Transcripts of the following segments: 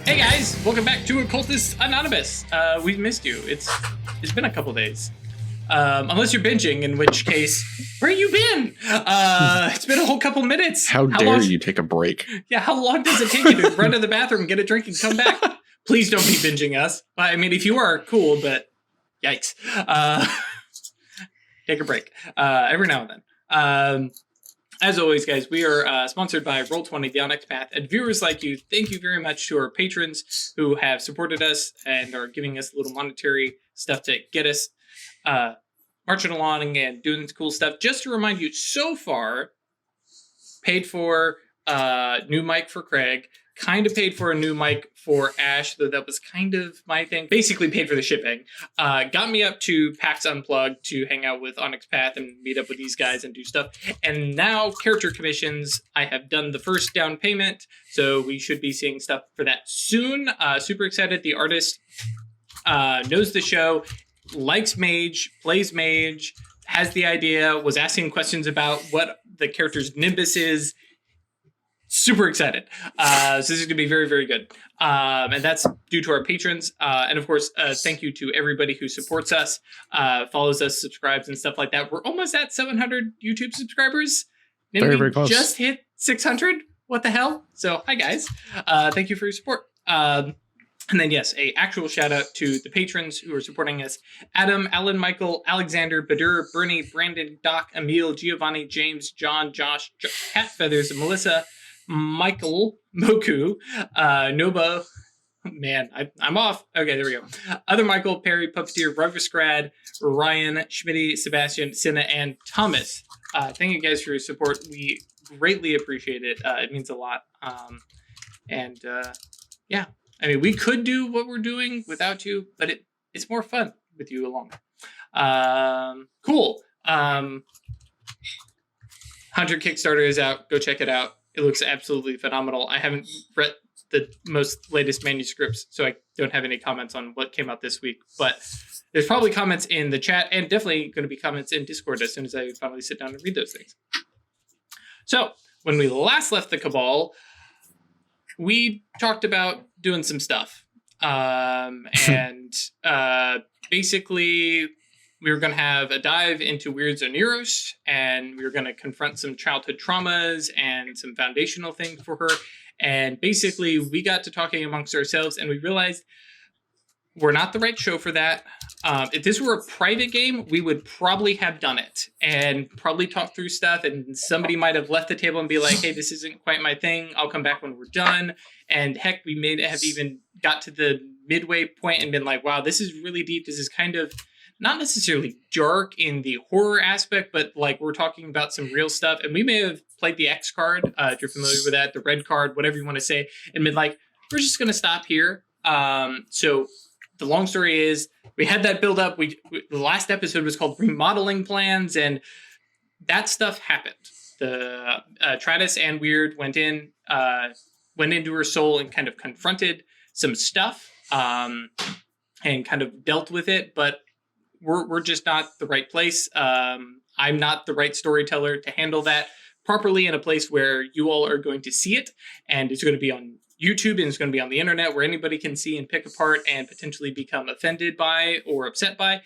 Hey guys, welcome back to Occultists Anonymous. We've missed you. It's been a couple days. Unless you're binging, in which case, where you been? It's been a whole couple minutes. How dare you take a break? Yeah, how long does it take you to run to the bathroom, get a drink, and come back? Please don't be binging us. I mean, if you are, cool, but yikes. Take a break every now and then. As always, guys, we are sponsored by Roll20, The Onyx Path, and viewers like you. Thank you very much to our patrons who have supported us and are giving us a little monetary stuff to get us marching along and doing cool stuff. Just to remind you, so far, paid for new mic for Craig, kind of paid for a new mic for Ash, though that was kind of my thing. Basically paid for the shipping. Got me up to PAX Unplugged to hang out with Onyx Path and meet up with these guys and do stuff. And now character commissions, I have done the first down payment, so we should be seeing stuff for that soon. Super excited. The artist knows the show, likes Mage, plays Mage, has the idea, was asking questions about what the character's Nimbus is. Super excited. So this is going to be very, very good. And that's due to our patrons. And of course, thank you to everybody who supports us, follows us, subscribes, and stuff like that. We're almost at 700 YouTube subscribers. Very, very close. Just hit 600. What the hell? So, hi, guys. Thank you for your support. And then, yes, a actual shout out to the patrons who are supporting us. Adam, Alan, Michael, Alexander, Badur, Bernie, Brandon, Doc, Emil, Giovanni, James, John, Josh, Cat Feathers, Melissa, Michael, Moku, Nobo, man, I'm off. Okay, there we go. Other Michael, Perry, Puppeteer, Rugvisgrad, Ryan, Schmitty, Sebastian, Cinna, and Thomas. Thank you guys for your support. We greatly appreciate it. It means a lot. Yeah, I mean, we could do what we're doing without you, but it's more fun with you along. Cool. Hunter Kickstarter is out. Go check it out. It looks absolutely phenomenal. I haven't read the most latest manuscripts, so I don't have any comments on what came out this week. But there's probably comments in the chat and definitely going to be comments in Discord as soon as I finally sit down and read those things. So when we last left the Cabal, we talked about doing some stuff. Basically, we were going to have a dive into Wyrd the Seer, and we were going to confront some childhood traumas and some foundational things for her. And basically, we got to talking amongst ourselves, and we realized we're not the right show for that. If this were a private game, we would probably have done it and probably talk through stuff, and somebody might have left the table and be like, hey, this isn't quite my thing. I'll come back when we're done. And heck, we may have even got to the midway point and been like, wow, this is really deep. This is kind of not necessarily dark in the horror aspect, but like we're talking about some real stuff. And we may have played the X card, if you're familiar with that, the red card, whatever you want to say, and been like, we're just going to stop here. So the long story is we had that build up. The last episode was called Remodeling Plans, and that stuff happened. The Atratus and Wyrd went into her soul and kind of confronted some stuff and kind of dealt with it, but we're just not the right place. I'm not the right storyteller to handle that properly in a place where you all are going to see it, and it's going to be on YouTube and it's going to be on the internet where anybody can see and pick apart and potentially become offended by or upset by.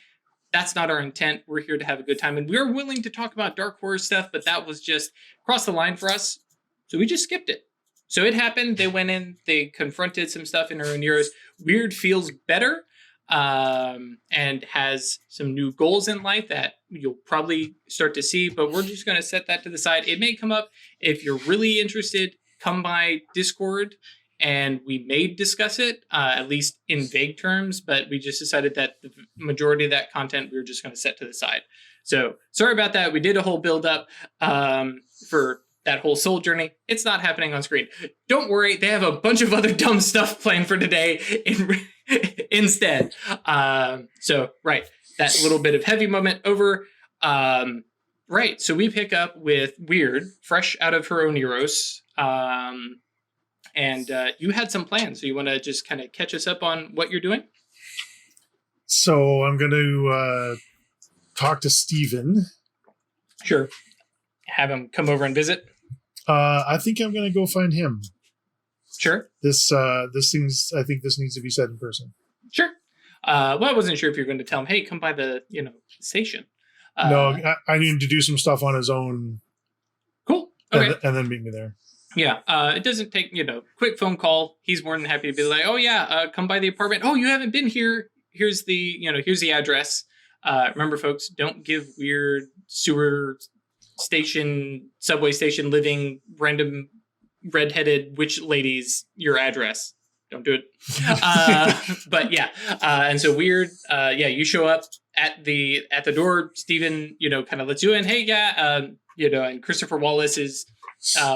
That's not our intent. We're here to have a good time, and we're willing to talk about dark horror stuff, but that was just across the line for us, so we just skipped it. So it happened. They went in, they confronted some stuff in her own heroes. Wyrd feels better. And has some new goals in life that you'll probably start to see, but we're just going to set that to the side. It may come up. If you're really interested, come by Discord and we may discuss it, at least in vague terms, but we just decided that the majority of that content we were just going to set to the side. So sorry about that. We did a whole build up for that whole soul journey. It's not happening on screen. Don't worry. They have a bunch of other dumb stuff planned for today instead. So, right. That little bit of heavy moment over. Right. So we pick up with Wyrd, fresh out of her own Euros. And you had some plans. So you want to just kind of catch us up on what you're doing? So I'm going to talk to Steven. Sure. Have him come over and visit? I think I'm going to go find him. Sure. I think this needs to be said in person. Sure. Well, I wasn't sure if you're going to tell him, hey, come by the, station. No, I need him to do some stuff on his own. Cool. Okay. And then meet me there. Yeah. It doesn't take, quick phone call. He's more than happy to be like, oh yeah, come by the apartment. Oh, you haven't been here. Here's the address. Remember, folks, don't give weird sewer station, subway station living random redheaded witch ladies your address. Don't do it. But yeah. And so Wyrd, you show up at the door. Stephen, kind of lets you in. Hey, yeah. And Christopher Wallace is,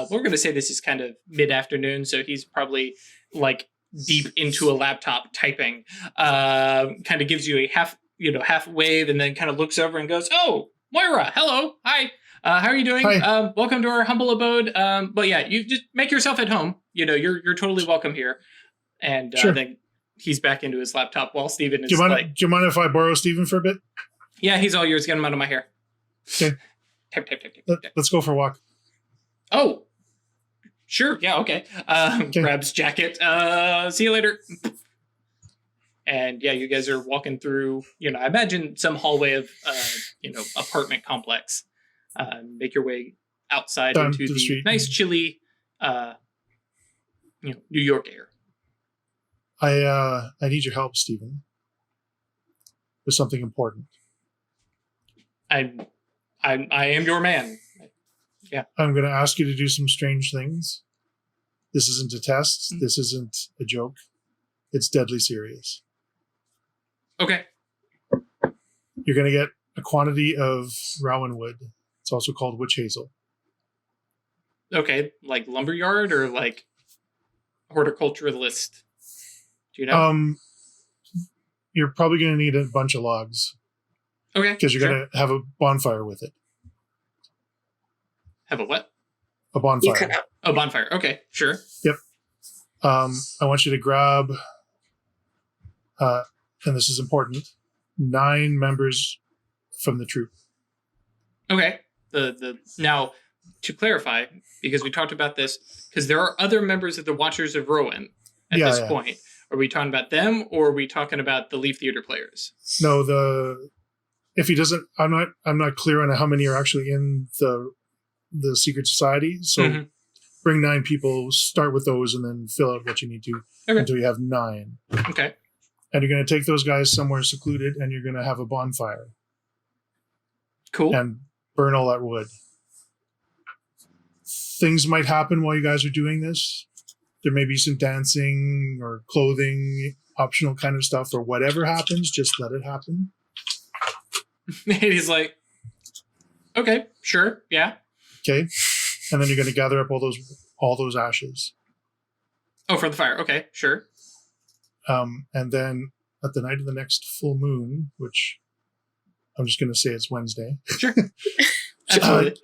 we're going to say this is kind of mid-afternoon. So he's probably like deep into a laptop typing, kind of gives you a half wave and then kind of looks over and goes, oh, Moira, hello. Hi. How are you doing? Hi. Welcome to our humble abode. But yeah, you just make yourself at home. You're totally welcome here. And sure. Then he's back into his laptop while Steven is do you mind if I borrow Steven for a bit? Yeah, he's all yours. Get him out of my hair. Okay. Tap. Let's go for a walk. Oh, sure. Yeah, okay. Grabs jacket. See you later. And yeah, you guys are walking through, I imagine some hallway of, apartment complex. Make your way outside into the street. Nice, chilly, New York air. I need your help, Stephen. There's something important. I am your man. Yeah. I'm going to ask you to do some strange things. This isn't a test. Mm-hmm. This isn't a joke. It's deadly serious. Okay. You're going to get a quantity of rowan wood. It's also called witch hazel. Okay, like lumberyard or like horticulturalist? Do you know? You're probably going to need a bunch of logs. Okay. Because you're going to have a bonfire with it. Have a what? A bonfire. A bonfire. Okay, sure. Yep. I want you to grab, and this is important, 9 members from the troop. Okay. Now, to clarify, because we talked about this, because there are other members of the Watchers of Rowan at this point. Are we talking about them, or are we talking about the Leaf Theater players? No, if he doesn't, I'm not clear on how many are actually in the secret society. So bring 9 people, start with those, and then fill out what you need to until you have 9. Okay. And you're going to take those guys somewhere secluded, and you're going to have a bonfire. Cool. And burn all that wood. Things might happen while you guys are doing this. There may be some dancing or clothing, optional kind of stuff, or whatever happens, just let it happen. And he's like, okay, sure, yeah. Okay. And then you're going to gather up all those ashes. Oh, for the fire. Okay, sure. And then at the night of the next full moon, which I'm just going to say it's Wednesday. Sure. Absolutely.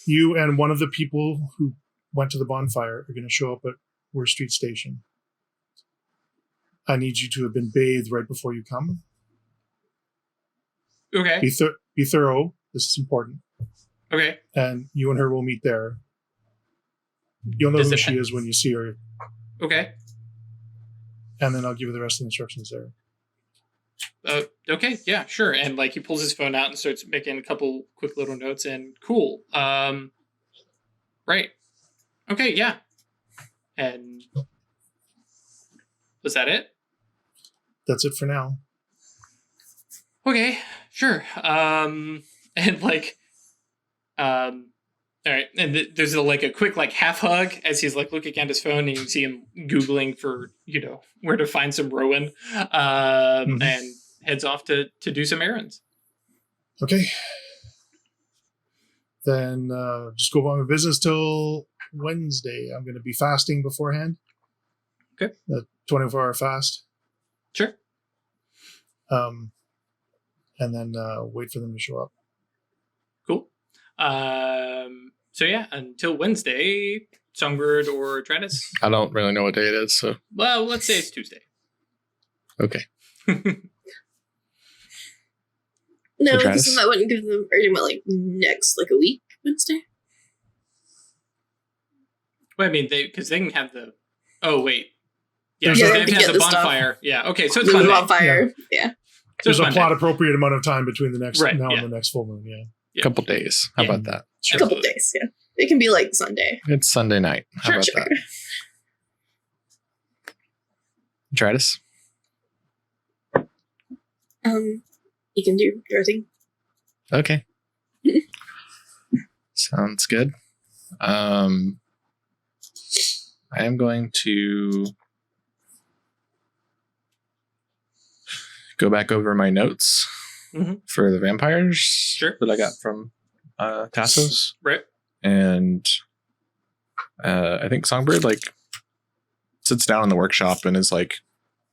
You and one of the people who went to the bonfire are going to show up at Wyrd Street Station. I need you to have been bathed right before you come. Okay. Be thorough. This is important. Okay. And you and her will meet there. You'll know who she is when you see her. Okay. And then I'll give you the rest of the instructions there. Okay, yeah, sure. And like he pulls his phone out and starts making a couple quick little notes and cool. Right. Okay, yeah. And was that it? That's it for now. Okay, sure. And like all right, and there's a quick half hug as he's looking at his phone, and you can see him Googling for where to find some rowan, and heads off to do some errands. Okay. Then just go about my business till Wednesday. I'm going to be fasting beforehand. Okay. A 24-hour fast. Sure. And then wait for them to show up. Cool. So yeah, until Wednesday, Songbird or Atratus? I don't really know what day it is, so. Well, let's say it's Tuesday. Okay. No, because I wouldn't give them, or you meant next, a week, Wednesday? Well, I mean, because they can have the Oh, wait. Yeah, Yeah, so they they have have to to have get the the stuff. bonfire. Yeah, okay, so it's The Monday. bonfire. Yeah. So There's it's a Monday. plot appropriate amount of time between the next Right, now yeah. and the next full moon. Yeah. Yeah. Couple days. How Yeah. about that? A couple days. Yeah. It can be like Sunday. It's Sunday night. How Sure, about sure. that? Atratus? You can do your thing. Okay. Sounds good. I am going to go back over my notes Mhm. for the vampires Sure. that I got from Tassos. Right. And I think Songbird like sits down in the workshop and is like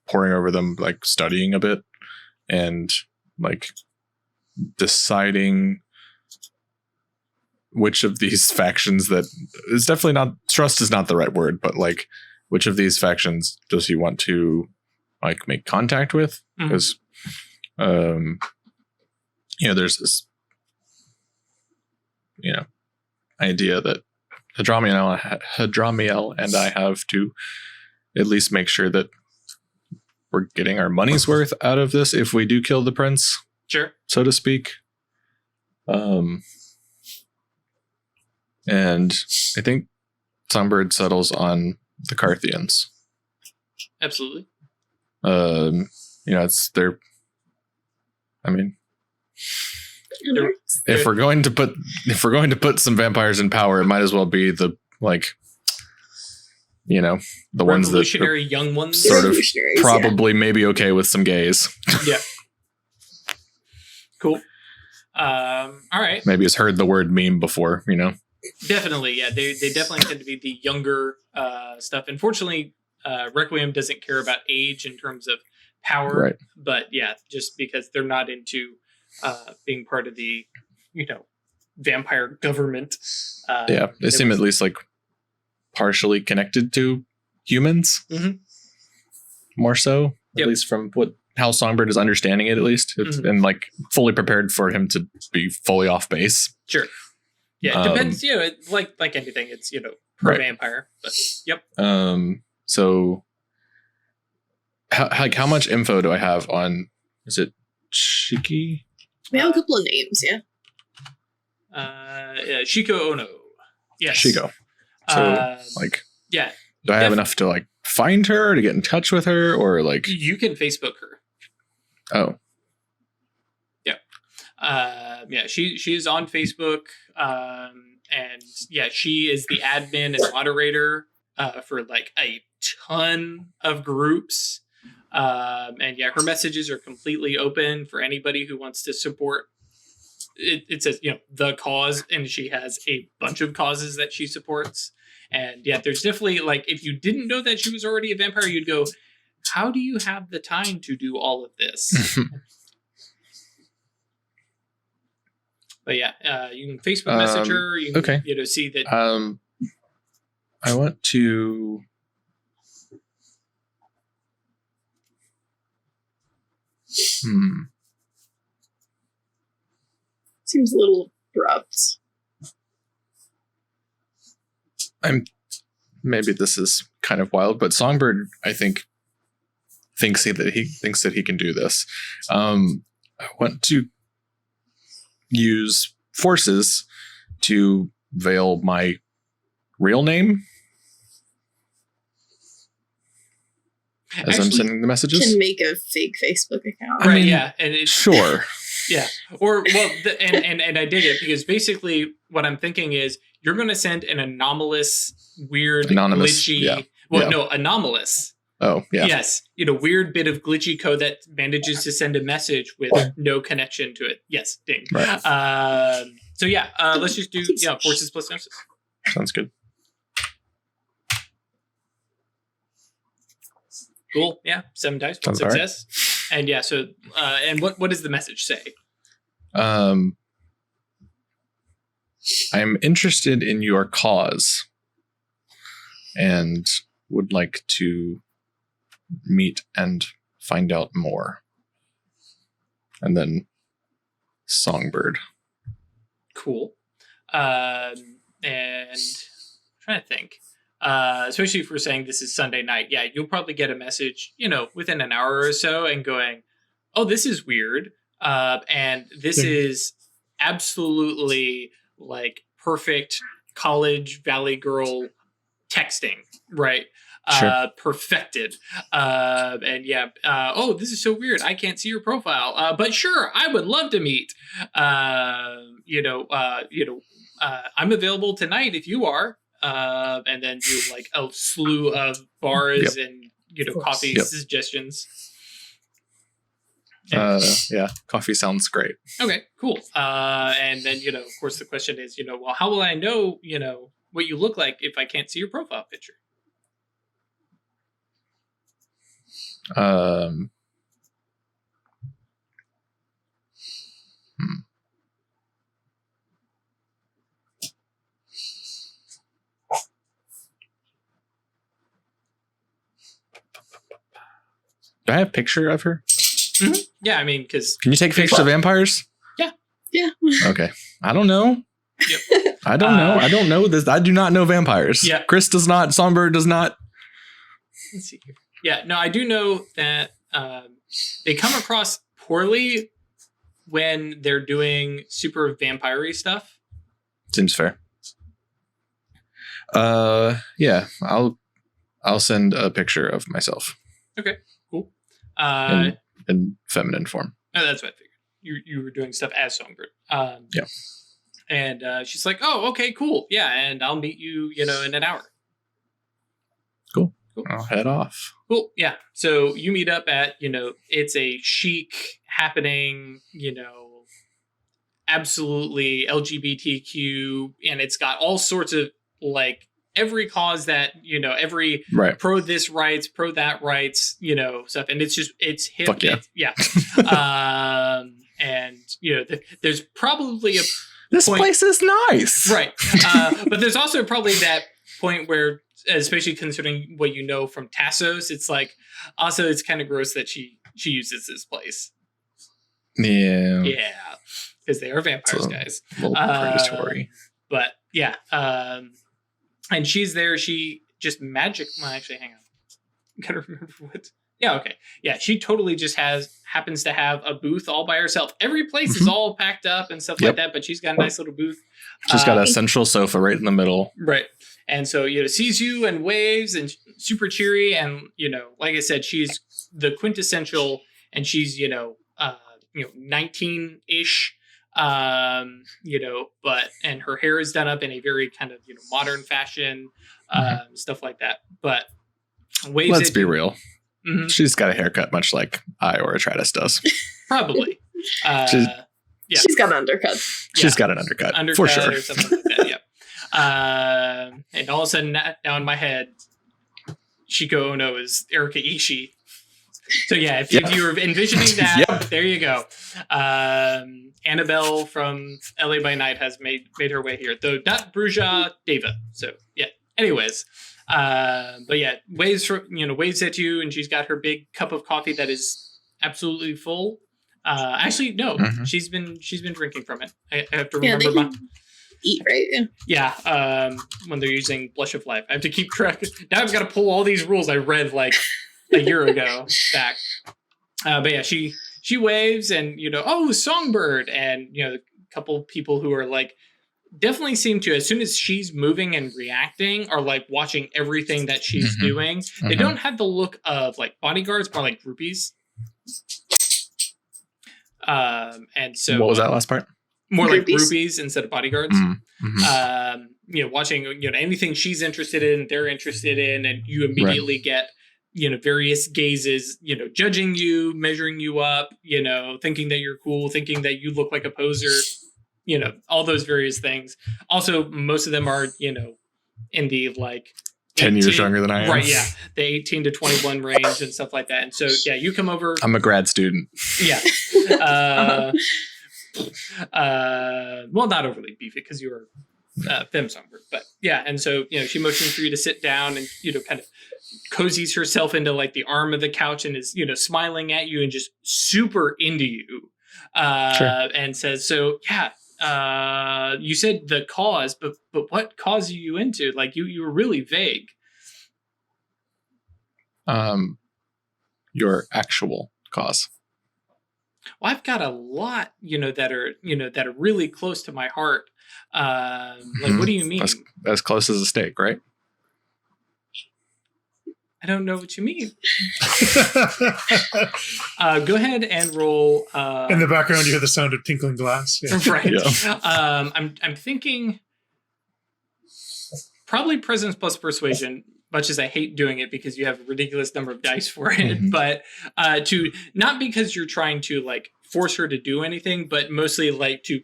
poring over them, like studying a bit and like deciding which of these factions that is definitely not, trust is not the right word, but like which of these factions does he want to like make contact with? Because there's this idea that Hadramiel and I have to at least make sure that we're getting our money's worth out of this if we do kill the prince, Sure. so to speak. And I think Songbird settles on the Carthians. Absolutely. It's their. I mean, They're- if we're going to put some vampires in power, it might as well be the the ones that are revolutionary young ones. sort of Revolutionaries, probably maybe okay with some gays. Yeah. Cool. All right. Maybe has heard the word meme before, Definitely. Yeah. They definitely tend to be the younger stuff. Unfortunately, Requiem doesn't care about age in terms of power. Right. But yeah, just because they're not into being part of the, vampire government. They seem at least like partially connected to humans. Mhm. More so, Yep. at least from how Songbird is understanding it, at least, and like fully prepared for him to be fully off base. Sure. Yeah, it depends. Like anything, it's per Right. vampire. But yep. So, how much info do I have on? Is it Shiki? We have a couple of names, yeah. Shiko Ono. Yes. Shiko. So, yeah, do I have enough to like find her, to get in touch with her, or like? you can Facebook her. Oh, She is on Facebook, and yeah, she is the admin and moderator for like a ton of groups, and yeah, her messages are completely open for anybody who wants to support. It says the cause, and she has a bunch of causes that she supports, and yeah, there's definitely like if you didn't know that she was already a vampire, you'd go, how do you have the time to do all of this? But yeah, you can Facebook message her. You can, okay. See that. I want to. Seems a little abrupt. Maybe this is kind of wild, but Songbird, I think, thinks that he can do this. I want to use forces to veil my real name as I'm sending the messages. Can make a fake Facebook account. Right, yeah. And sure. Yeah. Or, well, and I dig it because basically what I'm thinking is you're going to send an anomalous, weird, glitchy. Yeah. Well, yeah. no, anomalous. Oh, yeah. Yes. Weird bit of glitchy code that manages to send a message with no connection to it. Yes. Ding. Right. So yeah, let's just do forces plus gnosis. Sounds good. Cool. Yeah. 7 dice, 1 success. Right. And yeah, so and what does the message say? I'm interested in your cause and would like to meet and find out more. And then Songbird. Cool. And I'm trying to think. especially if we're saying this is Sunday night. Yeah, you'll probably get a message, within an hour or so, and going, "Oh, this is weird," and this is absolutely like perfect college Valley girl texting, right? Sure. Perfected. And yeah, oh, this is so weird. I can't see your profile. But sure, I would love to meet. I'm available tonight if you are. And then do like a slew of bars and coffee suggestions. Yeah, coffee sounds great. Okay, cool. And then of course the question is, well, how will I know what you look like if I can't see your profile picture? Do I have a picture of her? Mm-hmm. Yeah, I mean, because can you take pictures of vampires? Yeah. Okay. I don't know. Yep. I don't know. I don't know this. I do not know vampires. Yeah. Chris does not. Songbird does not. Let's see here. Yeah. No, I do know that they come across poorly when they're doing super vampire-y stuff. Seems fair. Yeah. I'll send a picture of myself. Okay. Cool. In feminine form. Oh, that's what I figured. You were doing stuff as Songbird. Yeah. And she's like, "Oh, okay, cool, yeah, and I'll meet you, in an hour." Cool. I'll head off. Cool, yeah. So you meet up at, it's a chic happening, absolutely LGBTQ, and it's got all sorts of like every cause that every right. pro this rights, pro that rights, stuff, and it's hip. Fuck yeah. Yeah. And there's probably a this point, place is nice, right? But there's also probably that point where, especially considering what you know from Tassos, it's like also it's kind of gross that she uses this place. Yeah, because they are vampires, guys. A little predatory. But yeah, and she's there. She just magic. Well, actually, hang on. Gotta remember what. Yeah, okay. Yeah, she totally just happens to have a booth all by herself. Every place is all packed up and stuff like that, but she's got a nice little booth. She's got a central sofa right in the middle. Right. And so, sees you and waves and super cheery. And, like I said, she's the quintessential, and she's, 19-ish, but, and her hair is done up in a very kind of, modern fashion, stuff like that. But waves. Let's be real. Mm-hmm. She's got a haircut much like I or Atratus does. Probably. She's got an undercut. She's got an undercut for sure. Or something like that, yeah. And all of a sudden, now in my head, Shiko Ono is Erika Ishii. So yeah, if you were envisioning that, there you go. Annabelle from LA by Night has made her way here, though not Bruja Deva. So yeah. Anyways. But yeah, waves at you, and she's got her big cup of coffee that is absolutely full. Actually, no, she's been drinking from it. I have to remember. They can eat, right? Yeah. When they're using Blush of Life, I have to keep track. Now I've got to pull all these rules I read like a year ago back. But yeah, she waves, and oh, Songbird, and a couple people who are like. Definitely seem to, as soon as she's moving and reacting, are like watching everything that she's doing. They don't have the look of like bodyguards, more like groupies. And so what was that last part? More like groupies instead of bodyguards. Watching anything she's interested in, they're interested in, and you immediately get various gazes, judging you, measuring you up, thinking that you're cool, thinking that you look like a poser. All those various things. Also, most of them are, in the like 10 years younger than I am. Right, yeah. The 18 to 21 range and stuff like that. And so, yeah, you come over. I'm a grad student. Yeah. Well, not overly beefy because you were femme Songbird. But yeah, and so, she motions for you to sit down and, kind of cozies herself into like the arm of the couch and is, smiling at you and just super into you. And says, so, yeah. You said the cause, but what cause are you into? Like you were really vague. your actual cause. Well, I've got a lot, that are really close to my heart. What do you mean? As close as a steak, right? I don't know what you mean. Go ahead and roll. In the background, you hear the sound of tinkling glass. Yeah. Right. Yeah. I'm thinking probably presence plus persuasion. Much as I hate doing it because you have a ridiculous number of dice for it, but to not because you're trying to like force her to do anything, but mostly like to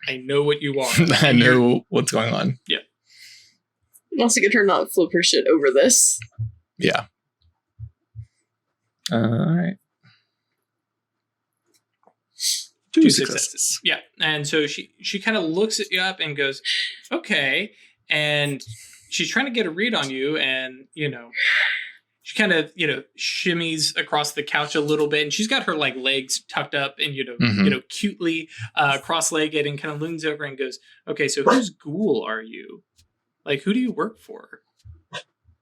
I know what you are. I know what's going on. Yeah. And also get her not flip her shit over this. Yeah. All right. Two successes. Yeah. And so she kind of looks at you up and goes, okay. And she's trying to get a read on you, and she kind of shimmies across the couch a little bit, and she's got her like legs tucked up and cutely cross-legged, and kind of leans over and goes, okay, so whose ghoul are you? Like, who do you work for?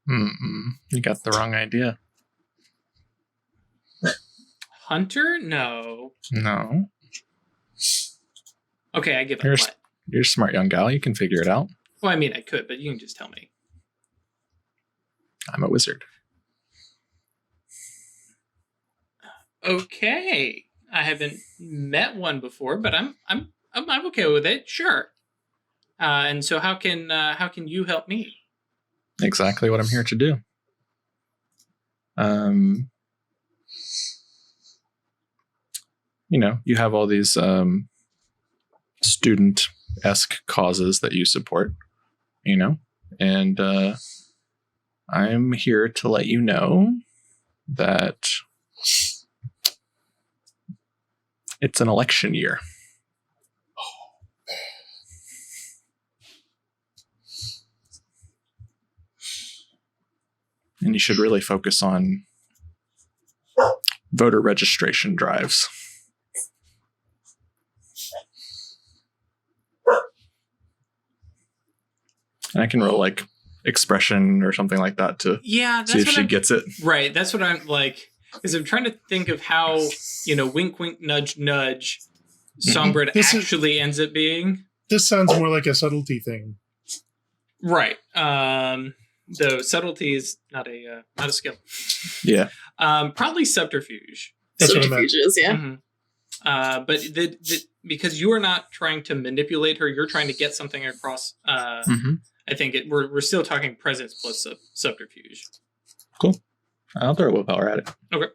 You got the wrong idea. Hunter? No. Okay, I give up. What? You're a smart young gal. You can figure it out. Well, I mean, I could, but you can just tell me. I'm a wizard. Okay, I haven't met one before, but I'm okay with it. Sure. And so, how can you help me? Exactly what I'm here to do. You have all these student-esque causes that you support. And I'm here to let you know that it's an election year. And you should really focus on voter registration drives. And I can roll like expression or something like that to see if she gets it. Right. That's what I'm like, because I'm trying to think of how, wink, wink, nudge, nudge, Songbird actually ends up being. This sounds more like a subtlety thing. Right. Though subtlety is not a skill. Yeah. Probably subterfuge. Subterfuges, yeah. Mm-hmm. But because you are not trying to manipulate her, you're trying to get something across. I think we're still talking presence plus subterfuge. Cool. I'll throw a willpower at it. Okay.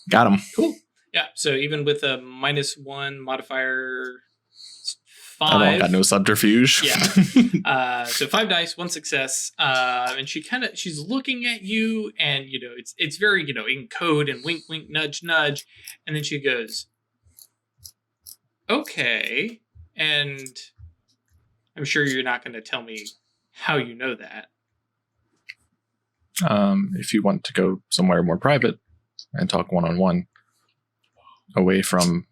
Got him. Cool. Yeah. So even with a -1 modifier, 5. I don't got no subterfuge. Yeah. So 5 dice, 1 success. And she's looking at you, and it's very in code and wink, wink, nudge, nudge, and then she goes, okay, and I'm sure you're not going to tell me how you know that. If you want to go somewhere more private and talk one-on-one, away from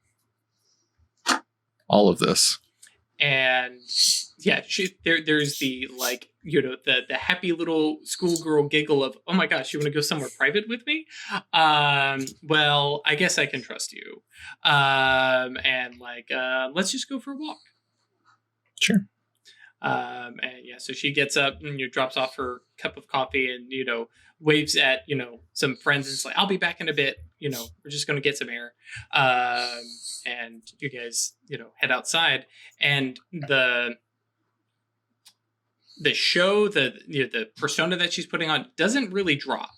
all of this. And yeah, there's the the happy little schoolgirl giggle of, oh my gosh, you want to go somewhere private with me? Well, I guess I can trust you. And let's just go for a walk. Sure. And yeah, so she gets up and drops off her cup of coffee and waves at some friends, and it's like, I'll be back in a bit. We're just gonna get some air. And you guys head outside, and the show, the persona that she's putting on doesn't really drop.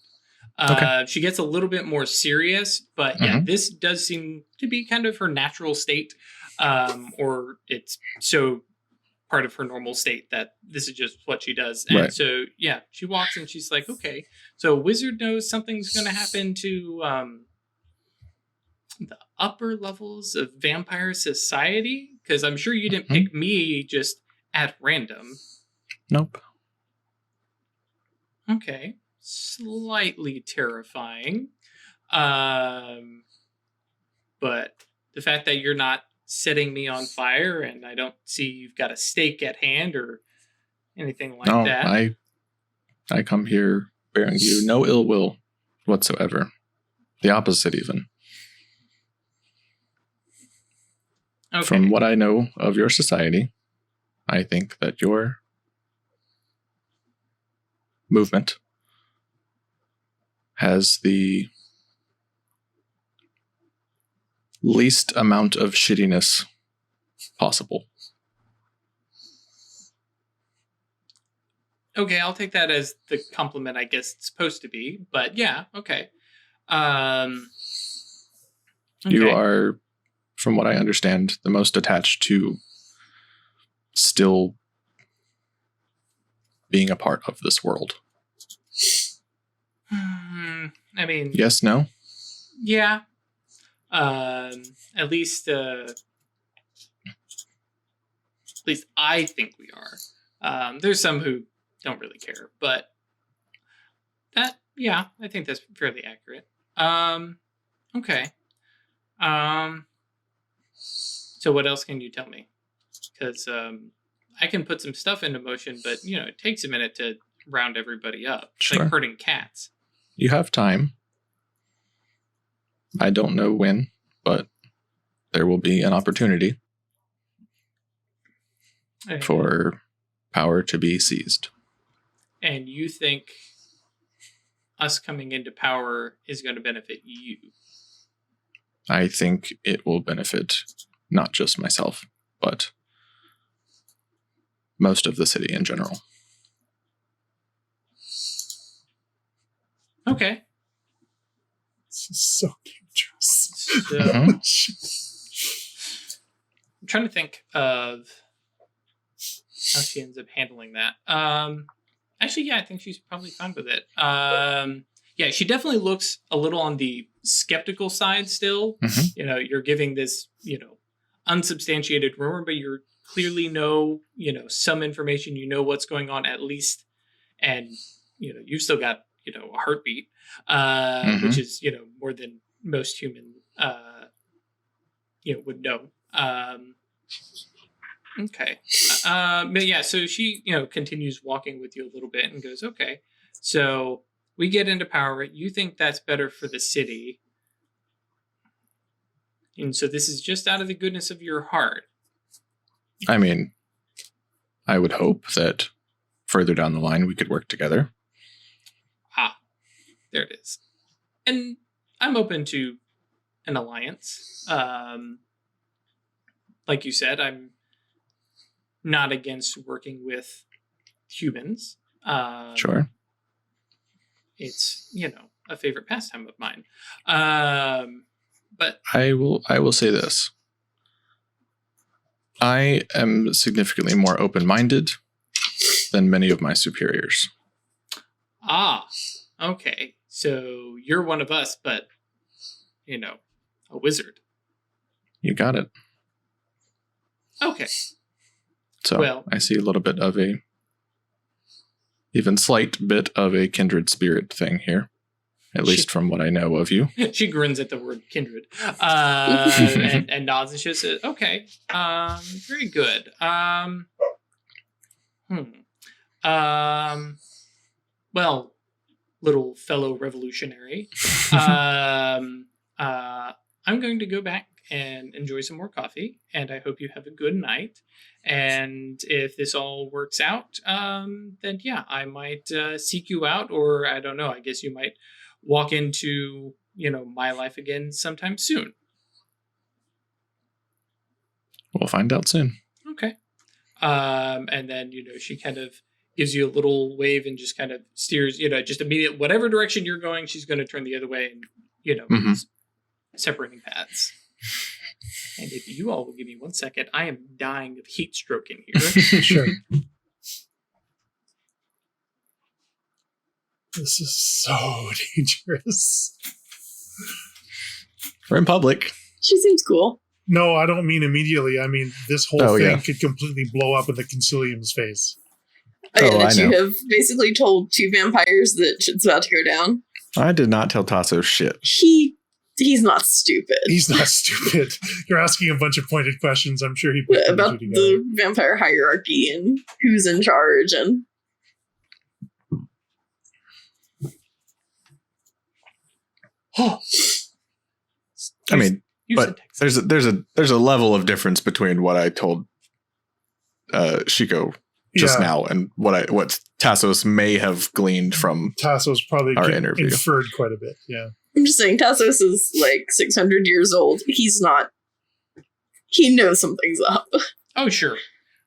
Okay. She gets a little bit more serious, but yeah, this does seem to be kind of her natural state, or it's so part of her normal state that this is just what she does. And so yeah, she walks and she's like, okay, so Wizard knows something's going to happen to the upper levels of Vampire Society, because I'm sure you didn't pick me just at random. Nope. Okay. Slightly terrifying. But the fact that you're not setting me on fire and I don't see you've got a stake at hand or anything like No, that. I come here bearing you no ill will whatsoever. The opposite, even. Okay. From what I know of your society, I think that your movement has the least amount of shittiness possible. Okay, I'll take that as the compliment I guess it's supposed to be. But yeah, okay. You are, from what I understand, the most attached to still being a part of this world. I mean... Yes, no? Yeah. At least I think we are. There's some who don't really care, but that, yeah, I think that's fairly accurate. Okay. So what else can you tell me? Because I can put some stuff into motion, but it takes a minute to round everybody up. It's Sure. like herding cats. You have time. I don't know when, but there will be an opportunity for power to be seized. And you think us coming into power is going to benefit you? I think it will benefit not just myself, but most of the city in general. Okay. This is so dangerous. So, Mhm. I'm trying to think of how she ends up handling that. Actually, yeah, I think she's probably fine with it. Yeah, she definitely looks a little on the skeptical side still. Mhm. You're giving this, unsubstantiated rumor, but you clearly know, some information, what's going on at least. And, you've still got, a heartbeat, which is, more than most human, would know. Okay. But yeah, so she, continues walking with you a little bit and goes, okay, so we get into power. You think that's better for the city. And so this is just out of the goodness of your heart. I mean, I would hope that further down the line we could work together. There it is. And I'm open to an alliance. Like you said, I'm not against working with humans. Sure. It's, a favorite pastime of mine. But I will say this. I am significantly more open-minded than many of my superiors. Okay. So you're one of us, but, a wizard. You got it. Okay. So Well, I see a little bit of even slight bit of a kindred spirit thing here, at least from what I know of you. She grins at the word kindred and nods and she says, okay, very good. Well, little fellow revolutionary, I'm going to go back and enjoy some more coffee, and I hope you have a good night. And if this all works out, then yeah, I might seek you out, or I don't know, I guess you might walk into, my life again sometime soon. We'll find out soon. Okay. And then, she kind of gives you a little wave and just kind of steers, just immediate, whatever direction you're going, she's going to turn the other way and, separating paths. And if you all will give me 1 second, I am dying of heat stroke in here. Sure. This is so dangerous. We're in public. She seems cool. No, I don't mean immediately. I mean, this whole thing yeah. could completely blow up in the Consilium's face. That I you know. have basically told two vampires that shit's about to go down. I did not tell Tasso shit. He He's not stupid. He's not stupid. You're asking a bunch of pointed questions. I'm sure he put two About together. the vampire hierarchy and who's in charge and... I mean, You but said there's a level of difference between what I told Shiko just now and what Tassos may have gleaned from Tassos probably our interview. inferred quite a bit. Yeah. I'm just saying, Tassos is like 600 years old. He's not... He knows something's up. Oh, sure.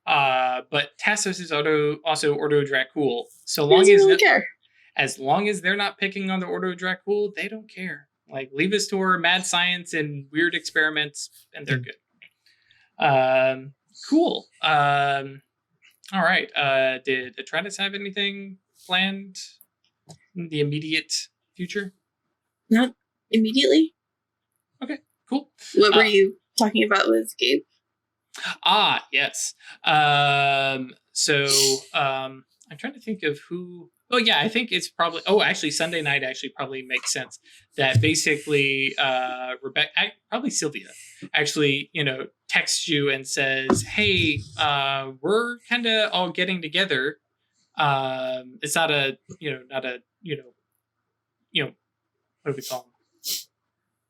But Tassos is also Ordo Dracul. So He long doesn't as really care. as long as they're not picking on the Ordo Dracul, they don't care. Like, leave us to our mad science and weird experiments, and they're good. Cool. All right. Did Atratus have anything planned in the immediate future? Not immediately. Cool. What were you talking about with Gabe? Ah, yes. So I'm trying to think of who. Oh, yeah, I think it's probably. Oh, actually, Sunday night actually probably makes sense. That basically, Rebecca, probably Sylvia, actually, texts you and says, "Hey, we're kind of all getting together. It's not a, what do we call them?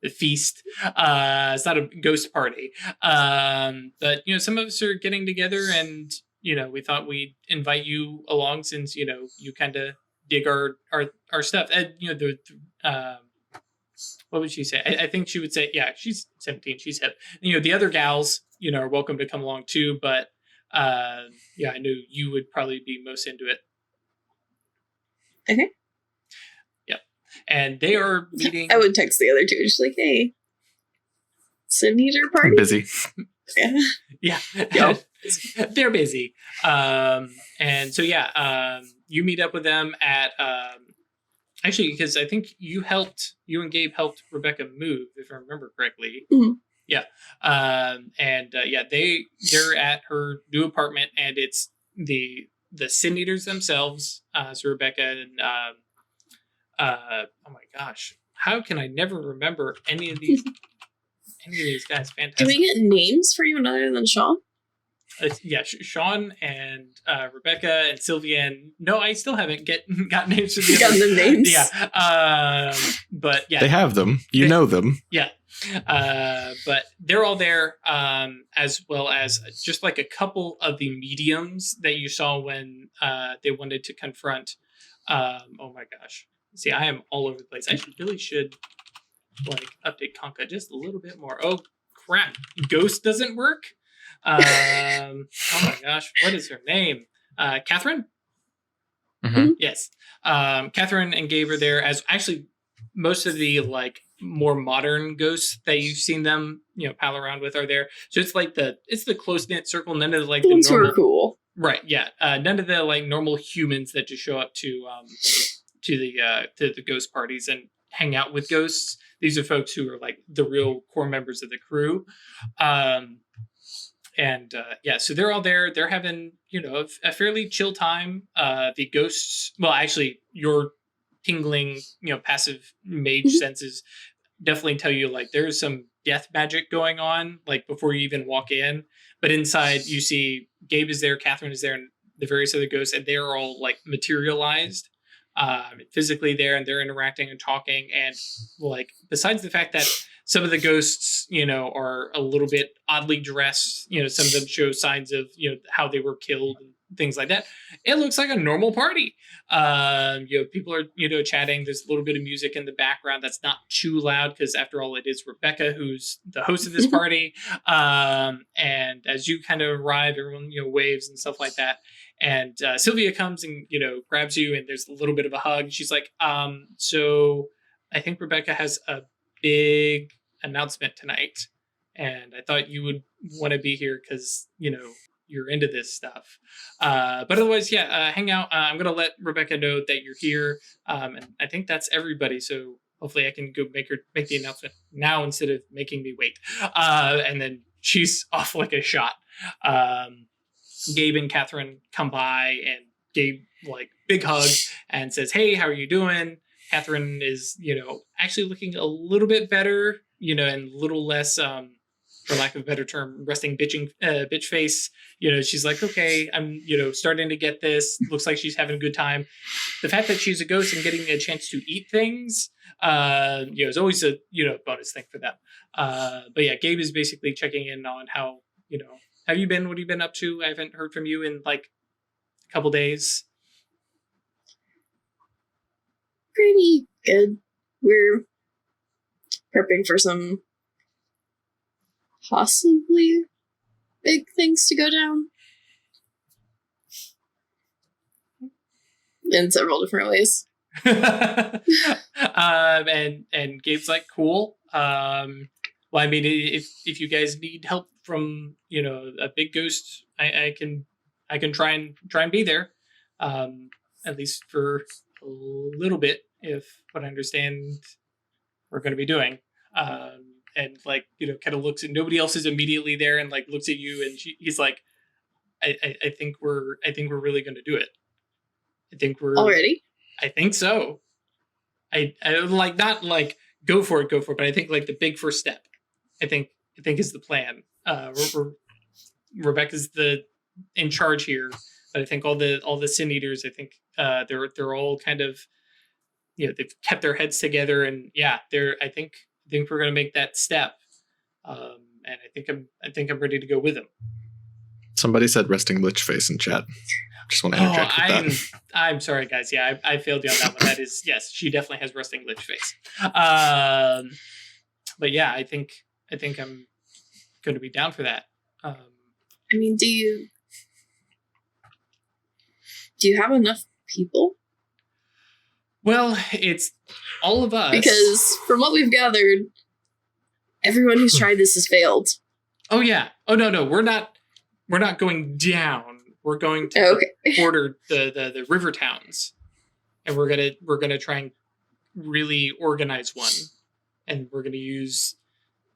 The feast. It's not a ghost party. But some of us are getting together, and we thought we'd invite you along since you kind of dig our stuff. And what would she say? I think she would say, yeah, she's 17, she's hip. The other gals, are welcome to come along too. But I knew you would probably be most into it. Okay. And they are meeting. I would text the other two, just like, hey, Sinister I'm party? busy. Yeah. Yeah, they're busy. And so you meet up with them at actually, because I think you and Gabe helped Rebecca move, if I remember correctly. Mhm. Yeah. They're at her new apartment, and it's the Sin Eaters themselves. So Rebecca and oh my gosh, how can I never remember any of these guys? Fantastic. Do we get names for anyone other than Sean? Sean and Rebecca and Sylvia, and no, I still haven't got names for the Got others. the names? Yeah. But yeah, They have them. You know them. yeah. But they're all there, as well as just like a couple of the mediums that you saw when they wanted to confront. Oh my gosh. See, I am all over the place. I really should update Conca just a little bit more. Oh crap! Ghost doesn't work. Oh my gosh, what is her name? Catherine. Mhm. Yes. Catherine and Gabe are there as actually most of the more modern ghosts that you've seen them pal around with are there. So it's it's the close knit circle. None of the Ones who normal. are cool. Right. Yeah. None of the normal humans that just show up to the ghost parties and hang out with ghosts. These are folks who are the real core members of the crew. So they're all there. They're having a fairly chill time. The ghosts, well, actually, your tingling passive mage senses definitely tell you there's some death magic going on before you even walk in. But inside you see Gabe is there, Catherine is there, and the various other ghosts, and they're all materialized physically there, and they're interacting and talking. And besides the fact that some of the ghosts are a little bit oddly dressed, some of them show signs of how they were killed and things like that, it looks like a normal party. People are chatting. There's a little bit of music in the background that's not too loud, because after all, it is Rebecca who's the host of this party. And as you kind of arrive, everyone waves and stuff like that. And Sylvia comes and grabs you, and there's a little bit of a hug. She's like, so I think Rebecca has a big announcement tonight, and I thought you would want to be here because you're into this stuff. But otherwise, hang out. I'm gonna let Rebecca know that you're here, and I think that's everybody. So hopefully, I can go make the announcement now instead of making me wait. And then she's off like a shot. Gabe and Catherine come by, and Gabe big hug and says, "Hey, how are you doing?" Catherine is, actually looking a little bit better, and a little less, for lack of a better term, resting bitch face. She's like, okay, I'm, starting to get this. Looks like she's having a good time. The fact that she's a ghost and getting a chance to eat things, is always a, bonus thing for them. But yeah, Gabe is basically checking in on how, have you been? What have you been up to? I haven't heard from you in like a couple days. Pretty good. We're prepping for some possibly big things to go down in several different ways. And Gabe's like, cool. Well, I mean, if you guys need help from a big ghost, I can try and be there, at least for a little bit, if what I understand we're going to be doing. And like kind of looks, and nobody else is immediately there, and like looks at you, and he's like, I think we're really going to do it. I think we're already. I think so. I like, not like go for it, but I think like the big first step, I think is the plan. Rebecca's in charge here, but I think all the Sin Eaters, I think they're all kind of, they've kept their heads together, and yeah, I think we're gonna make that step, and I think I'm ready to go with them. Somebody said resting lich face in chat. Just want to interject with that. I'm sorry, guys. Yeah, I failed you on that one. That is, yes, she definitely has resting lich face. But yeah, I think I'm going to be down for that. I mean, do you have enough people? Well, it's all of us. Because from what we've gathered, everyone who's tried this has failed. Oh yeah. Oh no, we're not going down. We're going to order the river towns, and we're gonna try and really organize one, and we're gonna use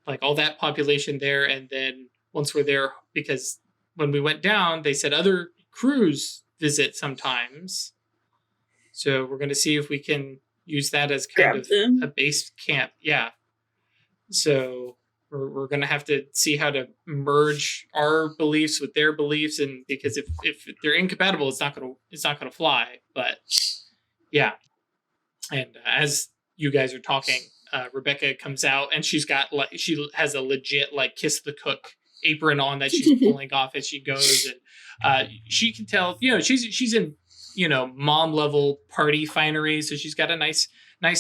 like all that population there, and then once we're there, because when we went down, they said other crews visit sometimes, so we're gonna see if we can use that as kind of a base camp. Yeah, so. We're going to have to see how to merge our beliefs with their beliefs, and because if they're incompatible, it's not going to fly. But yeah, and as you guys are talking, Rebecca comes out, and she has a legit like kiss the cook apron on that she's pulling off as she goes, and she can tell she's in mom level party finery, so she's got a nice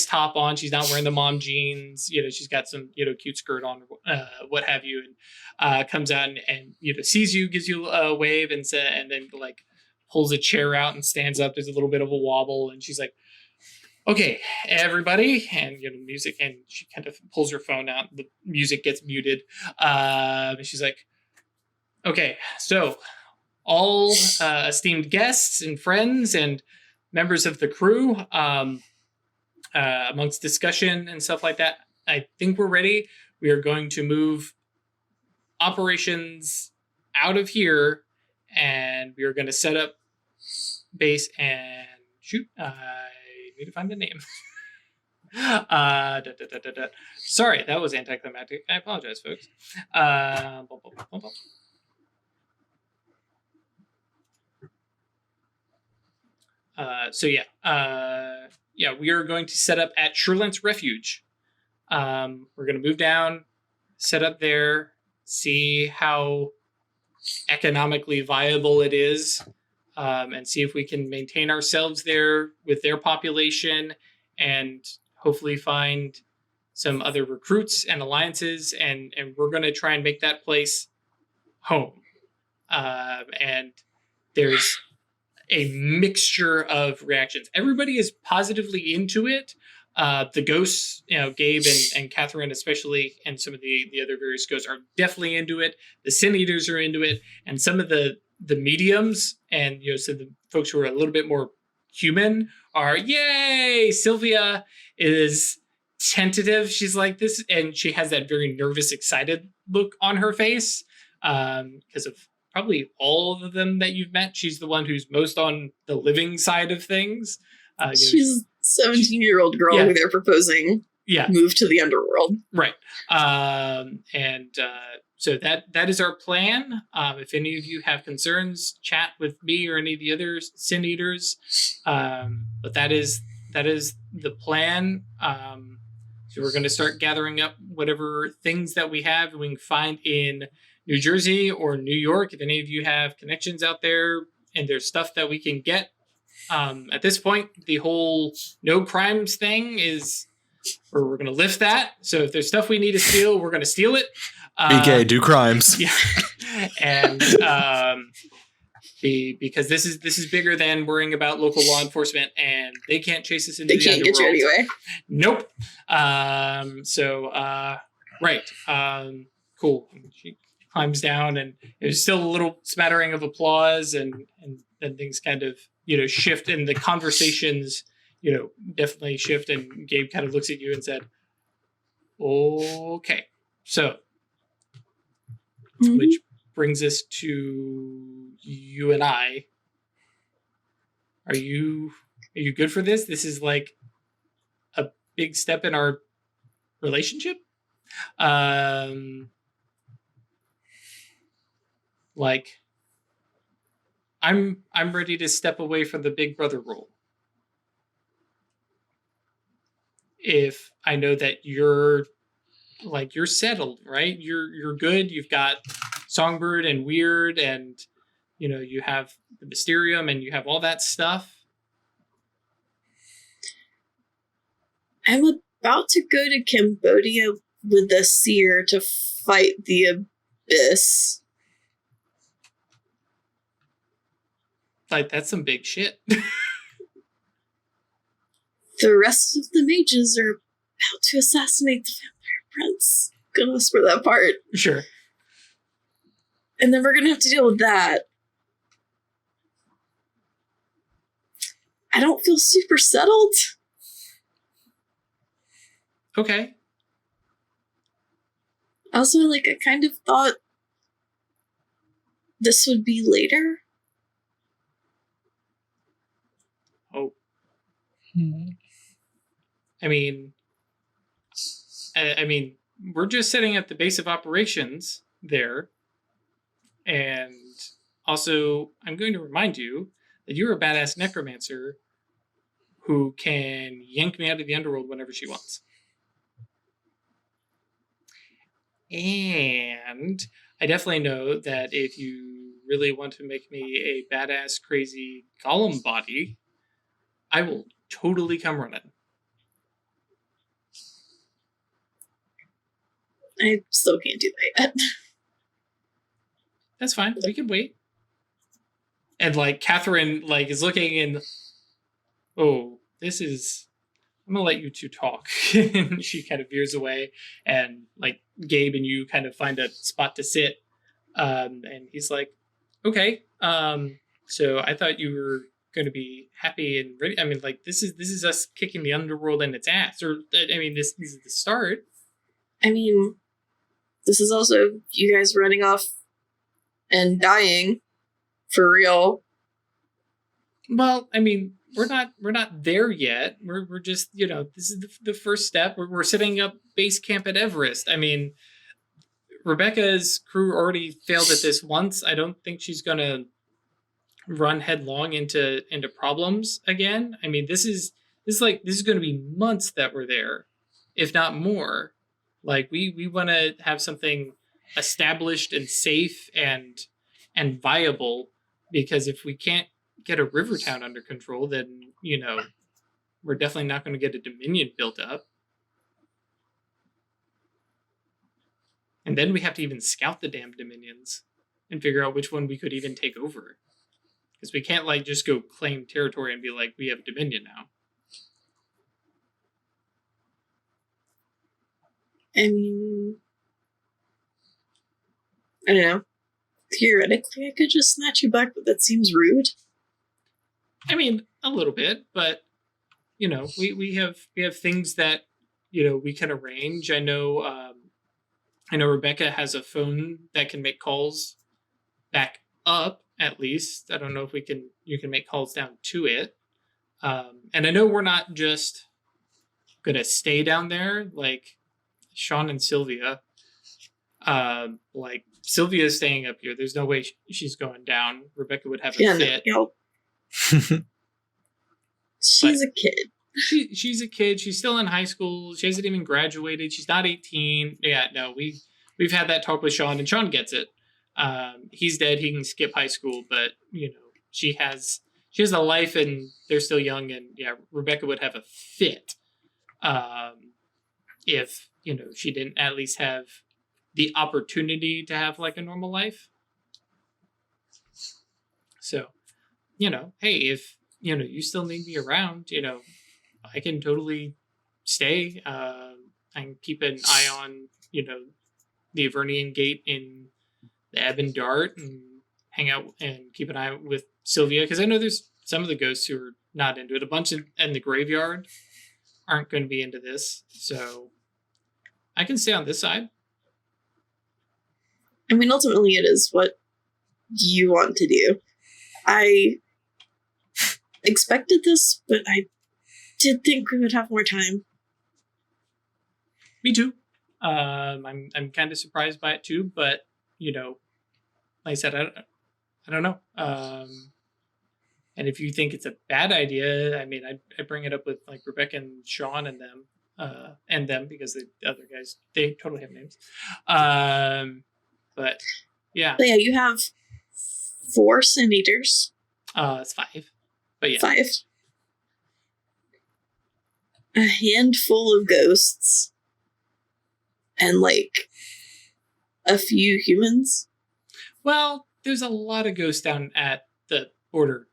top on. She's not wearing the mom jeans. She's got some cute skirt on, what have you, and comes out and sees you, gives you a wave, and then like pulls a chair out and stands up. There's a little bit of a wobble, and she's like, "Okay, everybody," and music, and she kind of pulls her phone out. The music gets muted. And she's like, "Okay, so all esteemed guests and friends and members of the crew." Amongst discussion and stuff like that, I think we're ready. We are going to move operations out of here, and we are going to set up base and shoot. I need to find the name. Sorry, that was anticlimactic. I apologize, folks. So yeah, we are going to set up at Sherlant's Refuge. We're going to move down, set up there, see how economically viable it is, and see if we can maintain ourselves there with their population, and hopefully find some other recruits and alliances, and we're going to try and make that place home. And there's a mixture of reactions. Everybody is positively into it. The ghosts, Gabe and Catherine especially, and some of the other various ghosts are definitely into it. The Sin Eaters are into it, and some of the mediums and so the folks who are a little bit more human are, yay! Sylvia is tentative. She's like this, and she has that very nervous, excited look on her face because of probably all of them that you've met. She's the one who's most on the living side of things. She's 17-year-old girl Yeah. who they're proposing Yeah. move to the underworld. Right. So that is our plan. If any of you have concerns, chat with me or any of the other Sin Eaters. But that is the plan. So we're going to start gathering up whatever things that we have and we can find in New Jersey or New York. If any of you have connections out there and there's stuff that we can get. At this point, the whole no crimes thing is... or we're going to lift that. So if there's stuff we need to steal, we're going to steal it. BK, do crimes. Yeah. And because this is bigger than worrying about local law enforcement, and they can't chase us into They the can't underworld. get you anyway. Nope. Right. Cool. She climbs down, and there's still a little smattering of applause, and then things kind of shift, and the conversations definitely shift. And Gabe kind of looks at you and said, "Okay, so." Mhm. Which brings us to you and I. Are you good for this? This is like a big step in our relationship. Like I'm ready to step away from the big brother role. If I know that you're settled, right? You're good. You've got Songbird and Wyrd, and you have the Mysterium, and you have all that stuff. I'm about to go to Cambodia with the Seer to fight the Abyss. Like, that's some big shit. The rest of the mages are about to assassinate the Vampire Prince. Gonna whisper that part. Sure. And then we're gonna have to deal with that. I don't feel super settled. Okay. Also, I kind of thought this would be later. Oh. I mean, we're just sitting at the base of operations there. And also, I'm going to remind you that you're a badass necromancer who can yank me out of the underworld whenever she wants. And I definitely know that if you really want to make me a badass, crazy golem body, I will totally come running. I still can't do that yet. That's fine. We can wait. And Catherine is looking and, oh, this is... I'm gonna let you two talk. And she kind of veers away, and Gabe and you kind of find a spot to sit. And he's like, "Okay, so I thought you were going to be happy and ready. I mean, this is us kicking the underworld in its ass, or this is the start." I mean, this is also you guys running off and dying for real. Well, we're not there yet. We're just, this is the first step. We're setting up base camp at Everest. Rebecca's crew already failed at this once. I don't think she's gonna run headlong into problems again. This is going to be months that we're there, if not more. We want to have something established and safe and viable, because if we can't get a river town under control, then we're definitely not going to get a dominion built up. And then we have to even scout the damn dominions and figure out which one we could even take over, because we can't just go claim territory and be like, we have dominion now. I don't know. Theoretically, I could just snatch you back, but that seems rude. A little bit, but we have things that we can arrange. I know Rebecca has a phone that can make calls back up, at least. I don't know if you can make calls down to it. And I know we're not just gonna stay down there. Like Sean and Sylvia. Like Sylvia's staying up here. There's no way she's going down. Rebecca would have a fit. She's a kid. She's a kid. She's still in high school. She hasn't even graduated. She's not 18. Yeah, no, we've had that talk with Sean, and Sean gets it. He's dead. He can skip high school, but she has a life, and they're still young. And yeah, Rebecca would have a fit if she didn't at least have the opportunity to have like a normal life. So, hey, if you still need me around, I can totally stay. I can keep an eye on, the Avernian Gate in the Ebb and Dart and hang out and keep an eye with Sylvia. Because I know there's some of the ghosts who are not into it. A bunch in the graveyard aren't going to be into this. So I can stay on this side. I mean, ultimately it is what you want to do. I expected this, but I did think we would have more time. Me too. I'm kind of surprised by it too, but like I said, I don't know. And if you think it's a bad idea, I mean, I bring it up with like Rebecca and Sean and them because the other guys, they totally have names. But yeah. But yeah, you have 4 Sin Eaters. It's 5. But yeah. 5. A handful of ghosts. And like a few humans. Well, there's a lot of ghosts down at the border,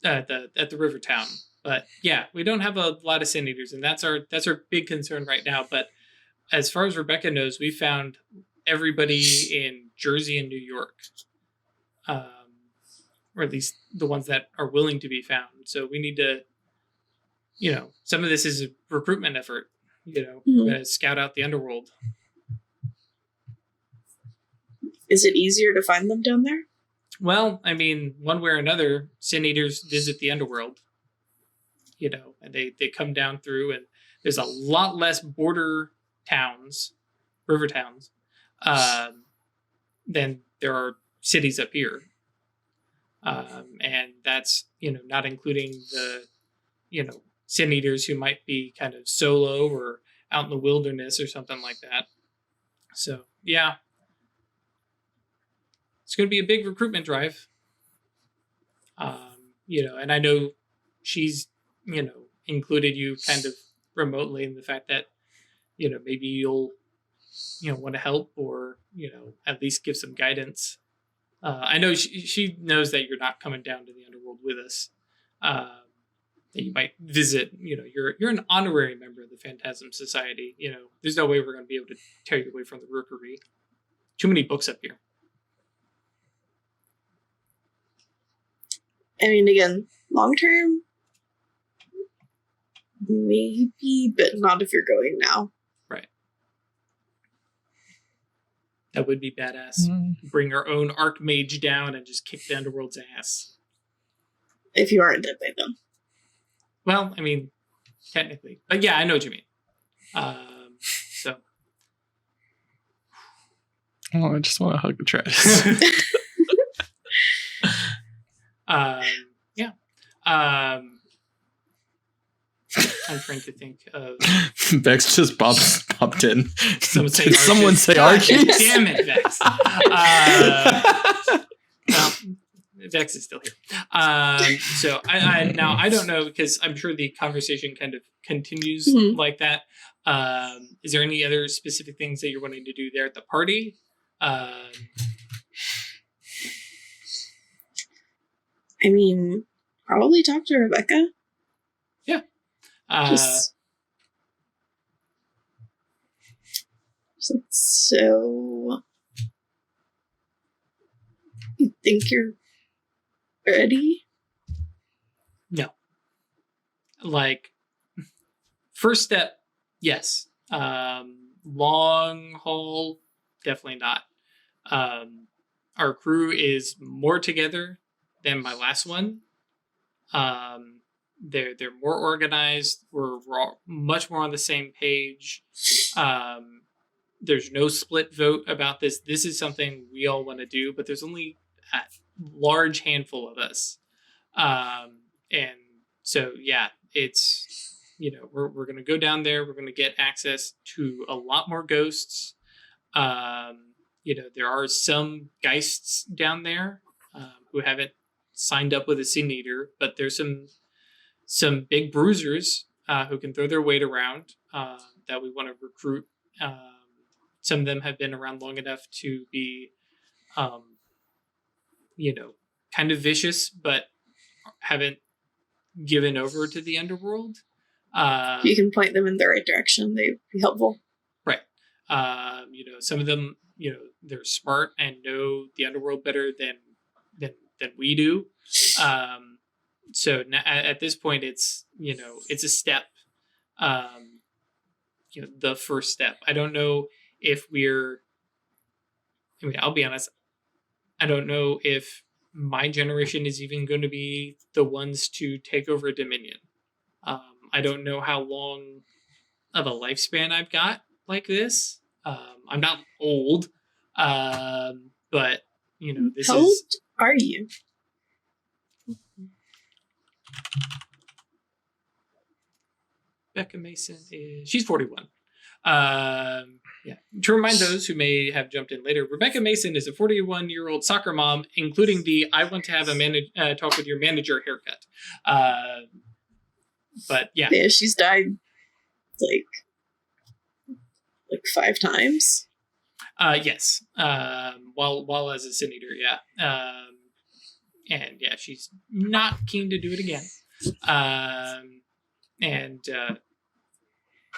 at the river town. But yeah, we don't have a lot of Sin Eaters, and that's our big concern right now. But as far as Rebecca knows, we found everybody in Jersey and New York, or at least the ones that are willing to be found. So we need to, some of this is a recruitment effort. We're going to scout out the underworld. Is it easier to find them down there? Well, I mean, one way or another, Sin Eaters visit the underworld. And they come down through, and there's a lot less border towns, river towns, than there are cities up here. And that's, not including the, Sin Eaters who might be kind of solo or out in the wilderness or something like that. So, yeah. It's going to be a big recruitment drive. And I know she's, included you kind of remotely in the fact that, maybe you'll, want to help or, at least give some guidance. I know she knows that you're not coming down to the underworld with us. That you might visit, you're an honorary member of the Phantasm Society. There's no way we're going to be able to tear you away from the Rookery. Too many books up here. I mean, again, long term, maybe, but not if you're going now. Right. That would be badass. Bring our own Archmage down and just kick the underworld's ass. If you aren't dead by then. Well, I mean, technically. But yeah, I know what you mean. So. Oh, I just want to hug the trash. Yeah. I'm trying to think of. Vex just popped in. Did someone say Archie? Damn it, Vex. Well, Vex is still here. So I don't know, because I'm sure the conversation kind of continues like that. Is there any other specific things that you're wanting to do there at the party? I mean, probably talk to Rebecca. Yeah. So, you think you're ready? No. Like, first step, yes. Long haul, definitely not. Our crew is more together than my last one. they're more organized. We're all much more on the same page. There's no split vote about this. This is something we all want to do, but there's only a large handful of us. And so, yeah, it's, we're going to go down there. We're going to get access to a lot more ghosts. There are some Geists down there who haven't signed up with a Sin Eater, but there's some big bruisers who can throw their weight around that we want to recruit. Some of them have been around long enough to be, kind of vicious, but haven't given over to the underworld. If you can point them in the right direction, they'd be helpful. Right. Some of them, they're smart and know the underworld better than we do. So now, at this point, it's a step. The first step. I don't know if I'll be honest. I don't know if my generation is even going to be the ones to take over Dominion. I don't know how long of a lifespan I've got like this. I'm not old, but this How old are you? Becca Mason she's 41. Yeah. To remind those who may have jumped in later, Rebecca Mason is a 41-year-old soccer mom, including the "I want to have a talk with your manager" haircut. But yeah, she's died like 5 times. Yes. While as a Sin Eater, yeah. And yeah, she's not keen to do it again.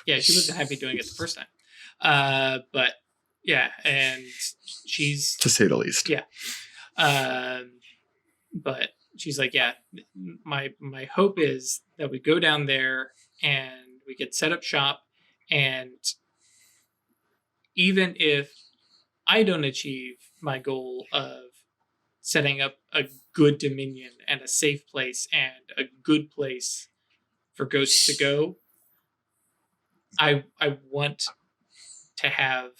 Yeah, she wasn't happy doing it the first time. But yeah, and she's, to say the least. Yeah. But she's like, yeah, my hope is that we go down there and we could set up shop, and even if I don't achieve my goal of setting up a good Dominion and a safe place and a good place for ghosts to go, I want to have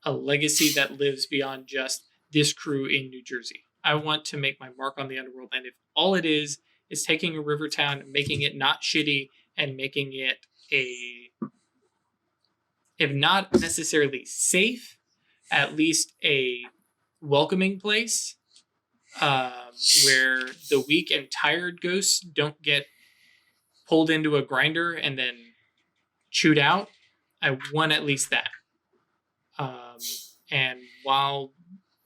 a legacy that lives beyond just this crew in New Jersey. I want to make my mark on the underworld, and if all it is taking a river town, making it not shitty, and making it if not necessarily safe, at least a welcoming place where the weak and tired ghosts don't get pulled into a grinder and then chewed out. I want at least that. And while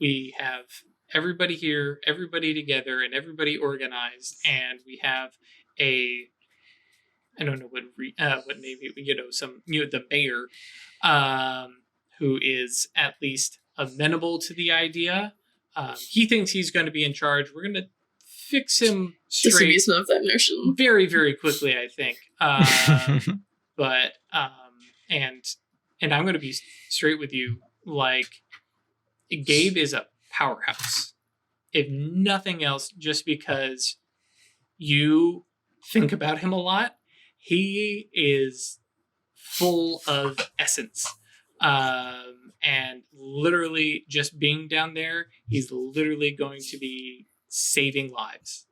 we have everybody here, everybody together, and everybody organized, and we have I don't know what name, the mayor, who is at least amenable to the idea. He thinks he's going to be in charge. We're going to fix him straight of that notion very, very quickly, I think. But and I'm going to be straight with you. Like, Gabe is a powerhouse, if nothing else, just because you think about him a lot. He is full of essence. And literally just being down there, he's literally going to be saving lives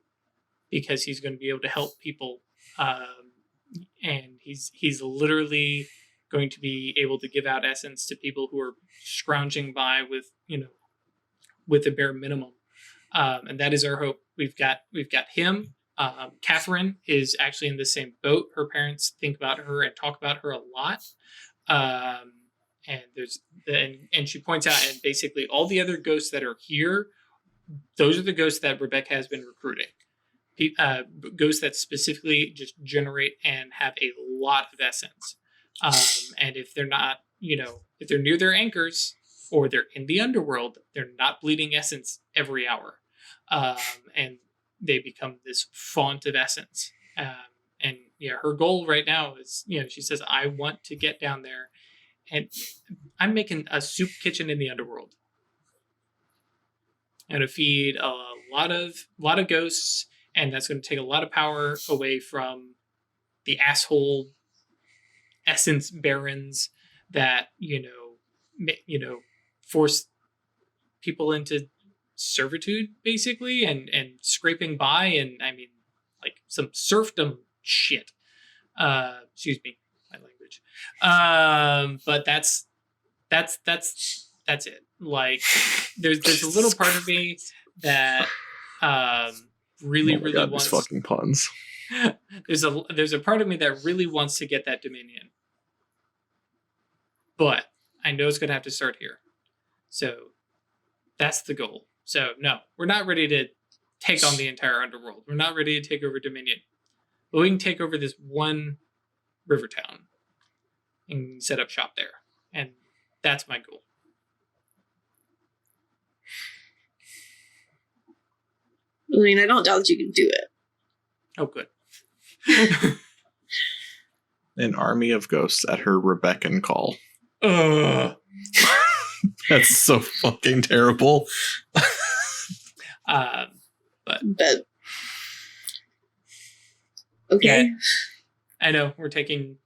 because he's going to be able to help people. And he's literally going to be able to give out essence to people who are scrounging by with the bare minimum. And that is our hope. We've got him. Catherine is actually in the same boat. Her parents think about her and talk about her a lot. And she points out, and basically all the other ghosts that are here, those are the ghosts that Rebecca has been recruiting. Ghosts that specifically just generate and have a lot of essence. And if they're not, if they're near their anchors or they're in the underworld, they're not bleeding essence every hour. And they become this font of essence. And yeah, her goal right now is, she says, I want to get down there, and I'm making a soup kitchen in the underworld. And to feed a lot of ghosts and that's going to take a lot of power away from the asshole essence barons that force people into servitude basically, and scraping by, and I mean like some serfdom shit. Excuse me, my language. But that's it. Like there's a little part of me that really wants these fucking puns. there's a part of me that really wants to get that Dominion, but I know it's gonna have to start here. So that's the goal. So no, we're not ready to take on the entire underworld. We're not ready to take over Dominion, but we can take over this one river town and set up shop there, and that's my goal. I mean, I don't doubt that you can do it. Oh, good. An army of ghosts at her Rebeccan call. But That's so fucking terrible. But okay. Yeah, I know we're taking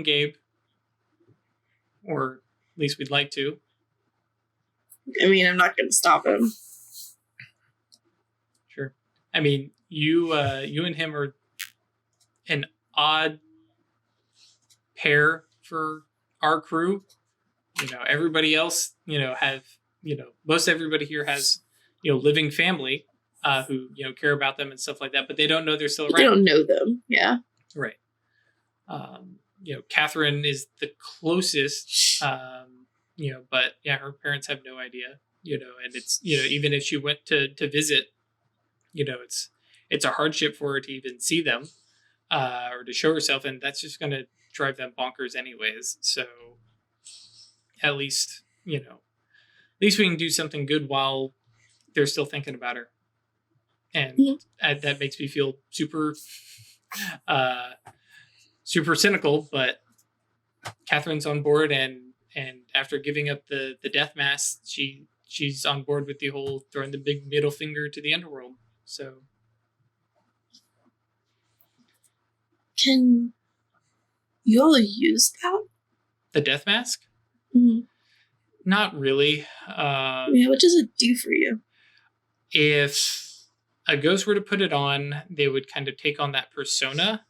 Gabe, or at least we'd like to. I mean, I'm not going to stop him. Sure. I mean, you and him are an odd pair for our crew. Everybody else, most everybody here has, living family who, care about them and stuff like that, but they don't know they're still around. They don't know them. Yeah. Right. Catherine is the closest, but yeah, her parents have no idea, and it's, even if she went to visit, it's a hardship for her to even see them or to show herself. And that's just going to drive them bonkers anyways. So at least we can do something good while they're still thinking about her. And that makes me feel super, super cynical, but Catherine's on board, and after giving up the death mask, she's on board with the whole throwing the big middle finger to the underworld. So can you all use that? The death mask? Mm-hmm. Not really. What does it do for you? If a ghost were to put it on, they would kind of take on that persona,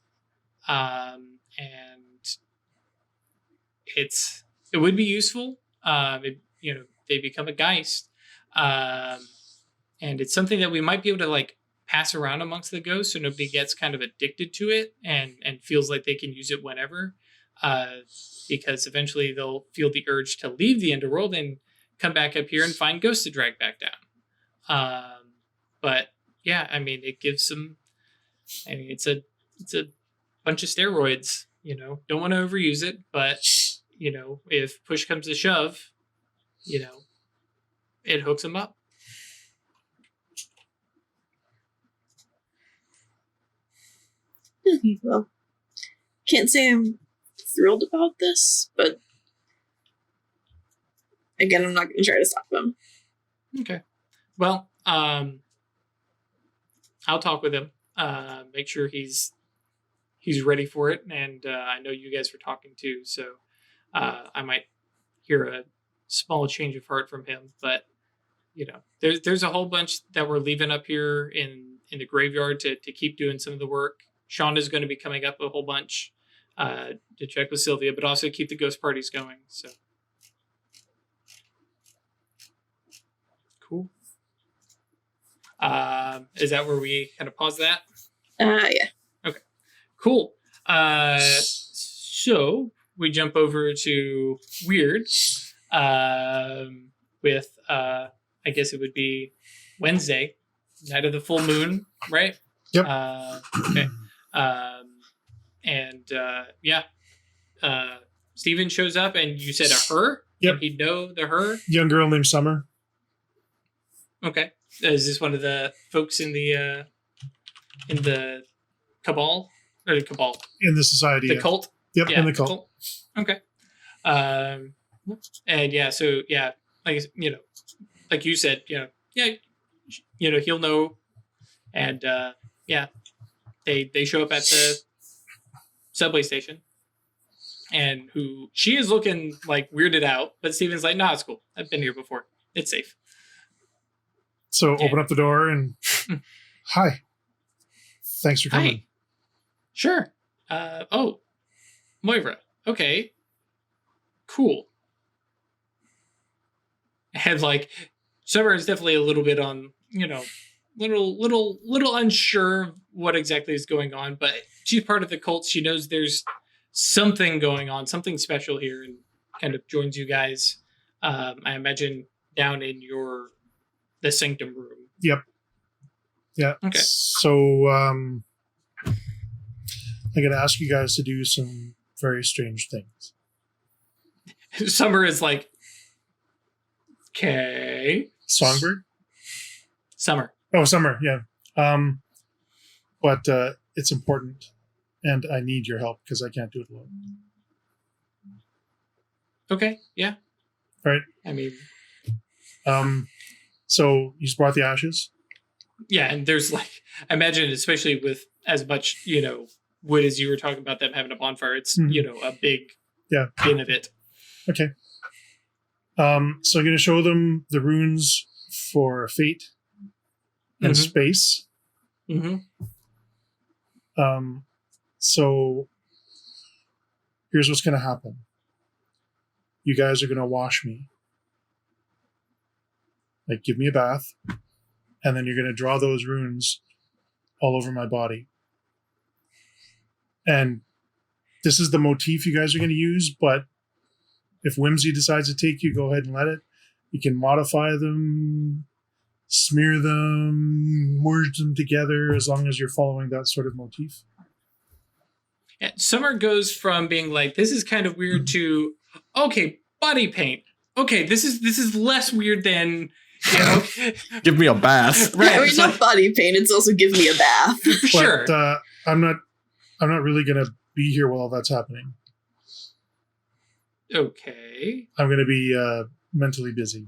and it would be useful. They become a geist, and it's something that we might be able to like pass around amongst the ghosts, so nobody gets kind of addicted to it and feels like they can use it whenever. Because eventually they'll feel the urge to leave the underworld and come back up here and find ghosts to drag back down. But yeah, I mean, it gives some. I mean, it's a bunch of steroids. Don't want to overuse it, but if push comes to shove, it hooks them up. Well, can't say I'm thrilled about this, but again, I'm not going to try to stop him. Okay. Well, I'll talk with him. Make sure he's ready for it, and I know you guys were talking too, so I might hear a small change of heart from him. But there's a whole bunch that we're leaving up here in the graveyard to keep doing some of the work. Sean is going to be coming up a whole bunch to check with Sylvia, but also keep the ghost parties going. So cool. Is that where we kind of pause that? Yeah. Okay. Cool. So we jump over to Wyrd with I guess it would be Wednesday, night of the full moon, right? Yep. Okay. Steven shows up, and you said a her? Yep. Did he know the her? Young girl named Summer. Okay. Is this one of the folks in the cabal? Or the cabal? In the society. The cult? Yep, in the cult. Okay. And yeah, so yeah, like like you said, he'll know, and Yeah. They show up at the subway station. And she is looking like weirded out, but Steven's like, nah, it's cool. I've been here before. It's safe. So open up the door and hi. Thanks for coming. Hi. Sure. Oh, Moira. Okay. Cool. And like, Summer is definitely a little bit on, little unsure of what exactly is going on, but she's part of the cult. She knows there's something going on, something special here, and kind of joins you guys. I imagine down in the sanctum room. Yep. Yeah. Okay. So I'm going to ask you guys to do some very strange things. Summer is like, okay. Songbird? Summer. Oh, Summer. Yeah. But it's important, and I need your help because I can't do it alone. Okay. Yeah. Right. I mean, so you just brought the ashes? yeah, and there's like, I imagine, especially with as much, wood as you were talking about them having a bonfire, it's, a big bin of it. Okay. So I'm going to show them the runes for fate and space. Mm-hmm. So here's what's going to happen. You guys are going to wash me. Like, give me a bath. And then you're going to draw those runes all over my body. And this is the motif you guys are going to use, but if whimsy decides to take you, go ahead and let it. You can modify them, smear them, merge them together, as long as you're following that sort of motif. Yeah, Summer goes from being like, this is kind of weird to, okay, body paint. Okay, this is less weird than, Give me a bath. right? I mean, It's not like, body paint. It's also give me a bath. sure. But I'm not really going to be here while that's happening. Okay. I'm going to be mentally busy.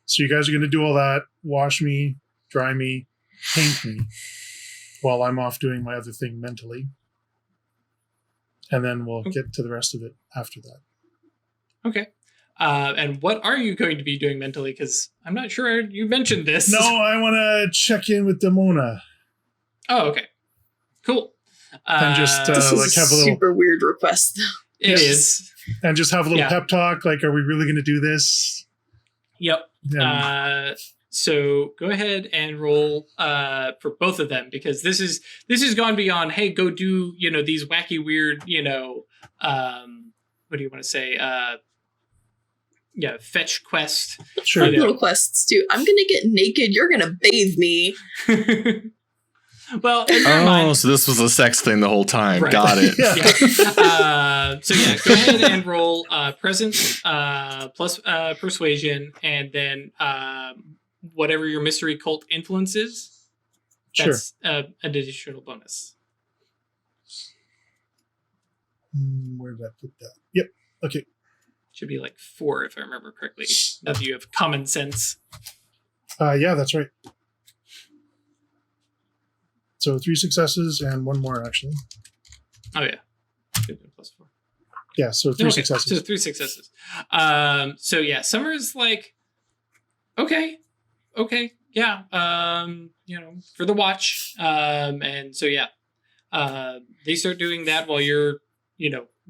So you guys are going to do all that, wash me, dry me, paint me, while I'm off doing my other thing mentally. And then we'll get to the rest of it after that. Okay. And what are you going to be doing mentally? Because I'm not sure you mentioned this. No, I want to check in with Demona. Oh, okay. Cool. And just This is like a have a little super weird request, though. It is. and just have a little Yeah. pep talk. Like, are we really going to do this? Yep. And So go ahead and roll for both of them, because this has gone beyond, hey, go do these wacky weird what do you want to say fetch quest. sure. Fun little quests too. I'm gonna get naked. You're gonna bathe me. Well, in your Oh, mind, so this was a sex thing the whole time. Right. Got it. Yeah. go ahead and roll presence plus persuasion, and then whatever your mystery cult influence is. Sure. That's an additional bonus. Where did I put that? Yep. Okay. Should be like 4 if I remember correctly. Now that you have common sense. Yeah, that's right. So 3 successes and 1 more, actually. Oh yeah, plus 4. Yeah, so 3 Okay, successes. So 3 successes. So yeah, Summer's like, okay, yeah, for the watch. And so yeah, they start doing that while you're,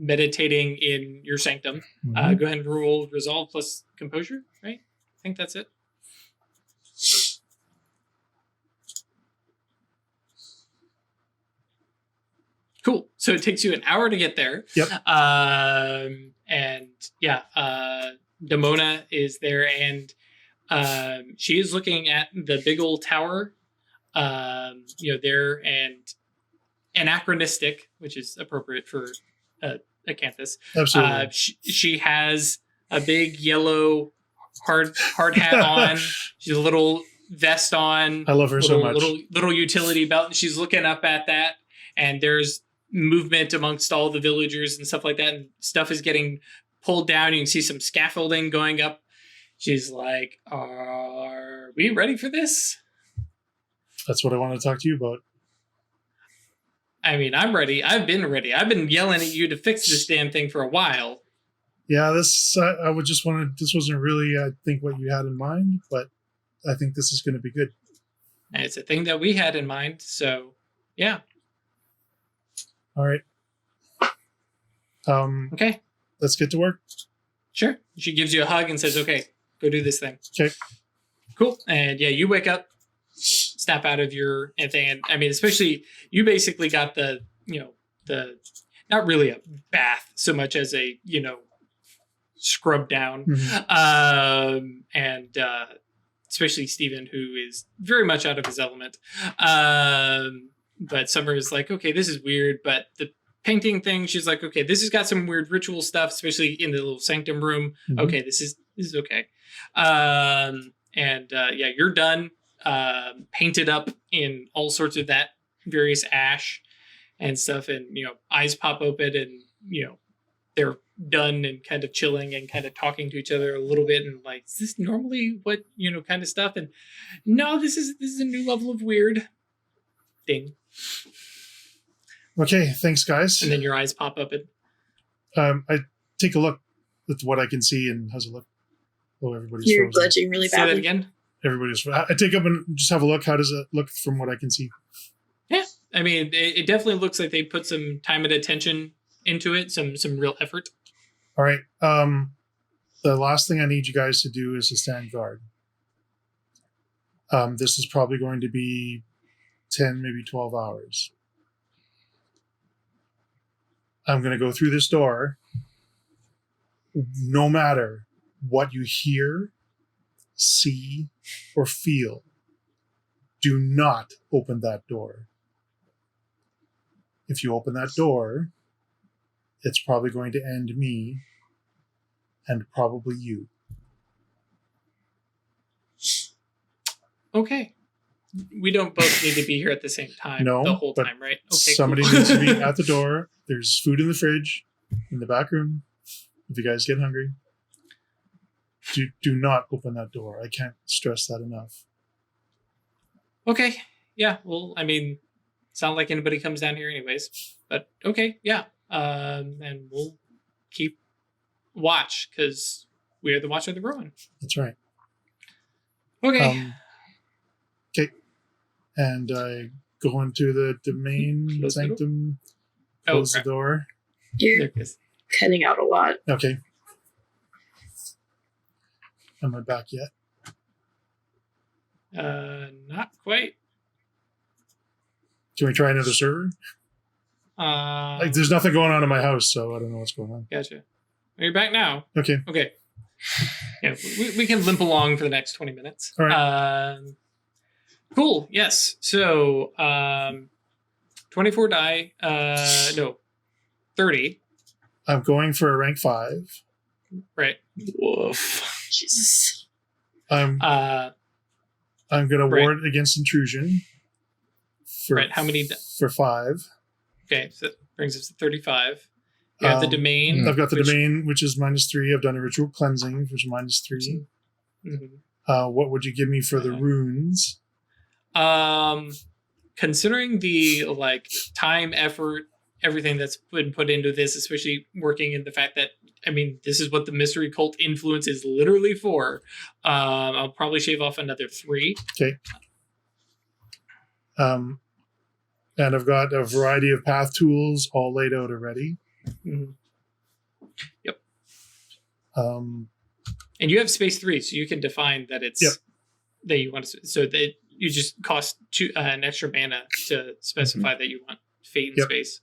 meditating in your sanctum. Mhm. Go ahead and roll resolve plus composure, right? I think that's it. Cool. So it takes you an hour to get there. Yep. And yeah, Demona is there, and she is looking at the big old tower, there, and anachronistic, which is appropriate for Acanthus. Absolutely. She has a big yellow hard hat on. She's a little vest on. I love her so much. Little utility belt. And she's looking up at that, and there's movement amongst all the villagers and stuff like that, and stuff is getting pulled down. You can see some scaffolding going up. She's like, "Are we ready for this?" That's what I want to talk to you about. I mean, I'm ready. I've been ready. I've been yelling at you to fix this damn thing for a while. Yeah, this I would just want to. This wasn't really, I think, what you had in mind, but I think this is going to be good. And it's a thing that we had in mind. So, yeah. All right. Okay. Let's get to work. Sure. She gives you a hug and says, okay, go do this thing. Okay. Cool. And yeah, you wake up, snap out of your thing. And I mean, especially you basically got the not really a bath so much as a, scrub down. Mhm. And especially Steven, who is very much out of his element. But Summer is like, okay, this is weird. But the painting thing, she's like, okay, this has got some weird ritual stuff, especially in the little sanctum room. Mhm. Okay, this is okay. Yeah, you're done. Painted up in all sorts of that various ash and stuff, and eyes pop open, and they're done and kind of chilling and kind of talking to each other a little bit, and like, is this normally what kind of stuff? And no, this is a new level of weird thing. Okay, thanks, guys. And then your eyes pop up, and I take a look at what I can see, and how's it look? Oh, everybody's You're frozen. glitching really say that badly. again. Everybody's. I take up and just have a look. How does it look from what I can see? Yeah, I mean, it definitely looks like they put some time and attention into it, some real effort. All right. The last thing I need you guys to do is to stand guard. This is probably going to be 10, maybe 12 hours. I'm going to go through this door. No matter what you hear, see, or feel, do not open that door. If you open that door, it's probably going to end me and probably you. Okay. We don't both need to be here at the same time No, the whole but time, right? Okay, Somebody cool. needs to be at the door. There's food in the fridge, in the back room. If you guys get hungry, do not open that door. I can't stress that enough. Okay. Yeah. Well, I mean, it's not like anybody comes down here anyways. But okay. Yeah. And we'll keep watch because we are the watch of the ruin. That's right. Okay. Okay. And I go into the main Close the door? sanctum, Oh, close the crap. door. You're There it is. cutting out a lot. Okay. Am I back yet? Not quite. Can we try another server? Like, there's nothing going on in my house, so I don't know what's going on. Gotcha. You're back now. Okay. Okay. Yeah, we can limp along for the next 20 minutes. All right. Cool. Yes. So, 24 die. No, 30. I'm going for a rank 5. Right. Woof. Jesus. I'm Uh, going to right. ward against intrusion. For, Right, how many For 5. okay. So that brings us to 35. You have the domain. I've got the which- domain, which is -3. I've done a ritual cleansing, which is -3. Mhm. What would you give me for the runes? Considering the time, effort, everything that's been put into this, especially working in the fact that this is what the mystery cult influence is literally for. I'll probably shave off another 3. Okay. And I've got a variety of path tools all laid out already. Mhm. Yep. Um, And you have space 3, so you can define that it's Yep. that you want to. So that you just cost an extra mana to specify that you want fate and Yep. space.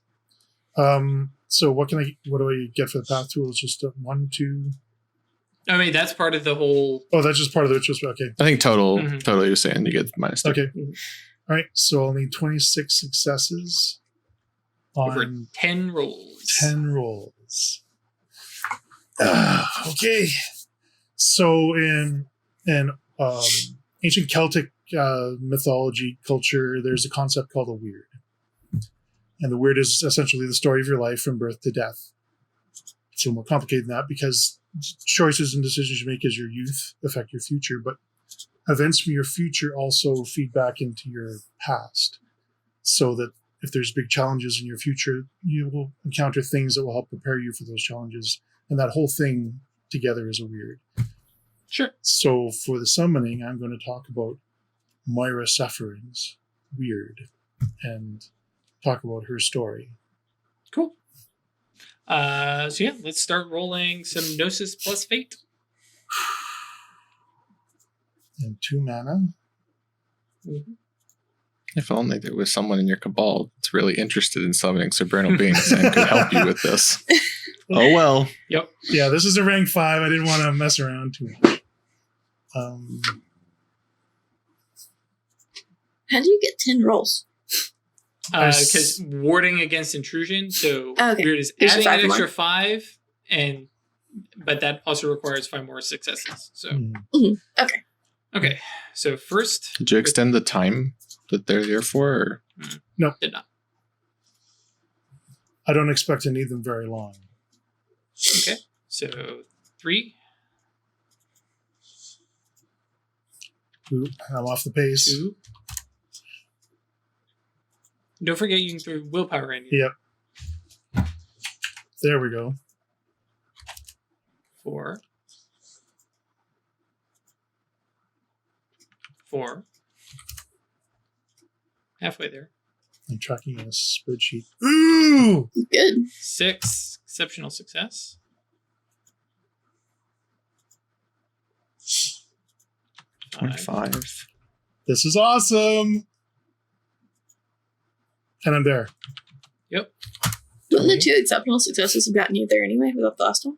so what do I get for the path tools? Just a 1, 2. That's part of the whole. Oh, that's just part of the rituals. Okay. I think total Mhm. you're saying you get -3. Okay. Mhm. All right. So I'll need 26 successes Over on 10 rolls. 10 rolls. Okay. So in ancient Celtic mythology culture, there's a concept called a weird. And the weird is essentially the story of your life from birth to death. It's a little more complicated than that because choices and decisions you make as your youth affect your future, but events from your future also feed back into your past. So that if there's big challenges in your future, you will encounter things that will help prepare you for those challenges. And that whole thing together is a weird. Sure. So for the summoning, I'm going to talk about Moira Suffering's weird and talk about her story. Cool. So yeah, let's start rolling some Gnosis plus Fate. And 2 mana. Mm-hmm. If only there was someone in your cabal that's really interested in summoning Subernal beings and could help you with this. Oh well. Yep. Yeah, this is a rank 5. I didn't want to mess around too much. How do you get 10 rolls? Because warding against intrusion, so Okay. Wyrd is There's adding 5 an extra more. 5, but that also requires 5 more successes. So okay, so first Did you extend the time that they're there for? Or? did not. I don't expect to need them very long. Okay, so 3, Ooh, I'm off the pace. 2. Don't forget you can throw willpower in. Yep. There we go. 4. 4. Halfway there. I'm tracking in a spreadsheet. Ooh! Good. 6. Exceptional success. 25. This is awesome! And I'm there. Yep. Wouldn't the 2 exceptional successes have gotten you there anyway without the last one?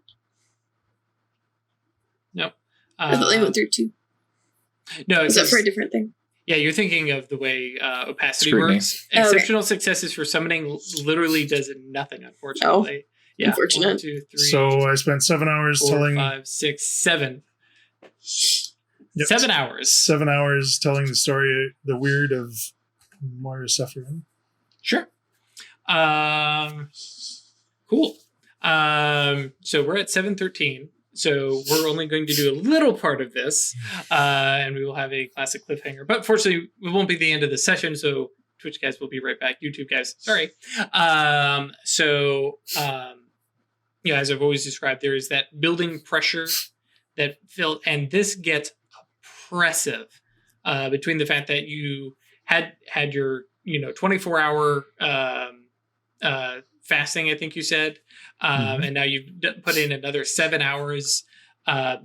Nope. I thought they went through 2. No, Is that it's for a different thing? yeah, you're thinking of the way opacity Scrutiny. works. Oh, okay. Exceptional successes for summoning literally does nothing, unfortunately. Yeah. Unfortunate. 1, 2, 3, So I spent 7 hours 4, telling 5, 6, 7. Yep. 7 hours. 7 hours telling the story, the weird of Moira Suffering. Sure. Cool. So we're at 7:13. So we're only going to do a little part of this, and we will have a classic cliffhanger. But fortunately, it won't be the end of the session. So Twitch guys will be right back. YouTube guys, sorry. As I've always described, there is that building pressure that felt, and this gets oppressive between the fact that you had your 24-hour fasting, I think you said, and now you've put in another 7 hours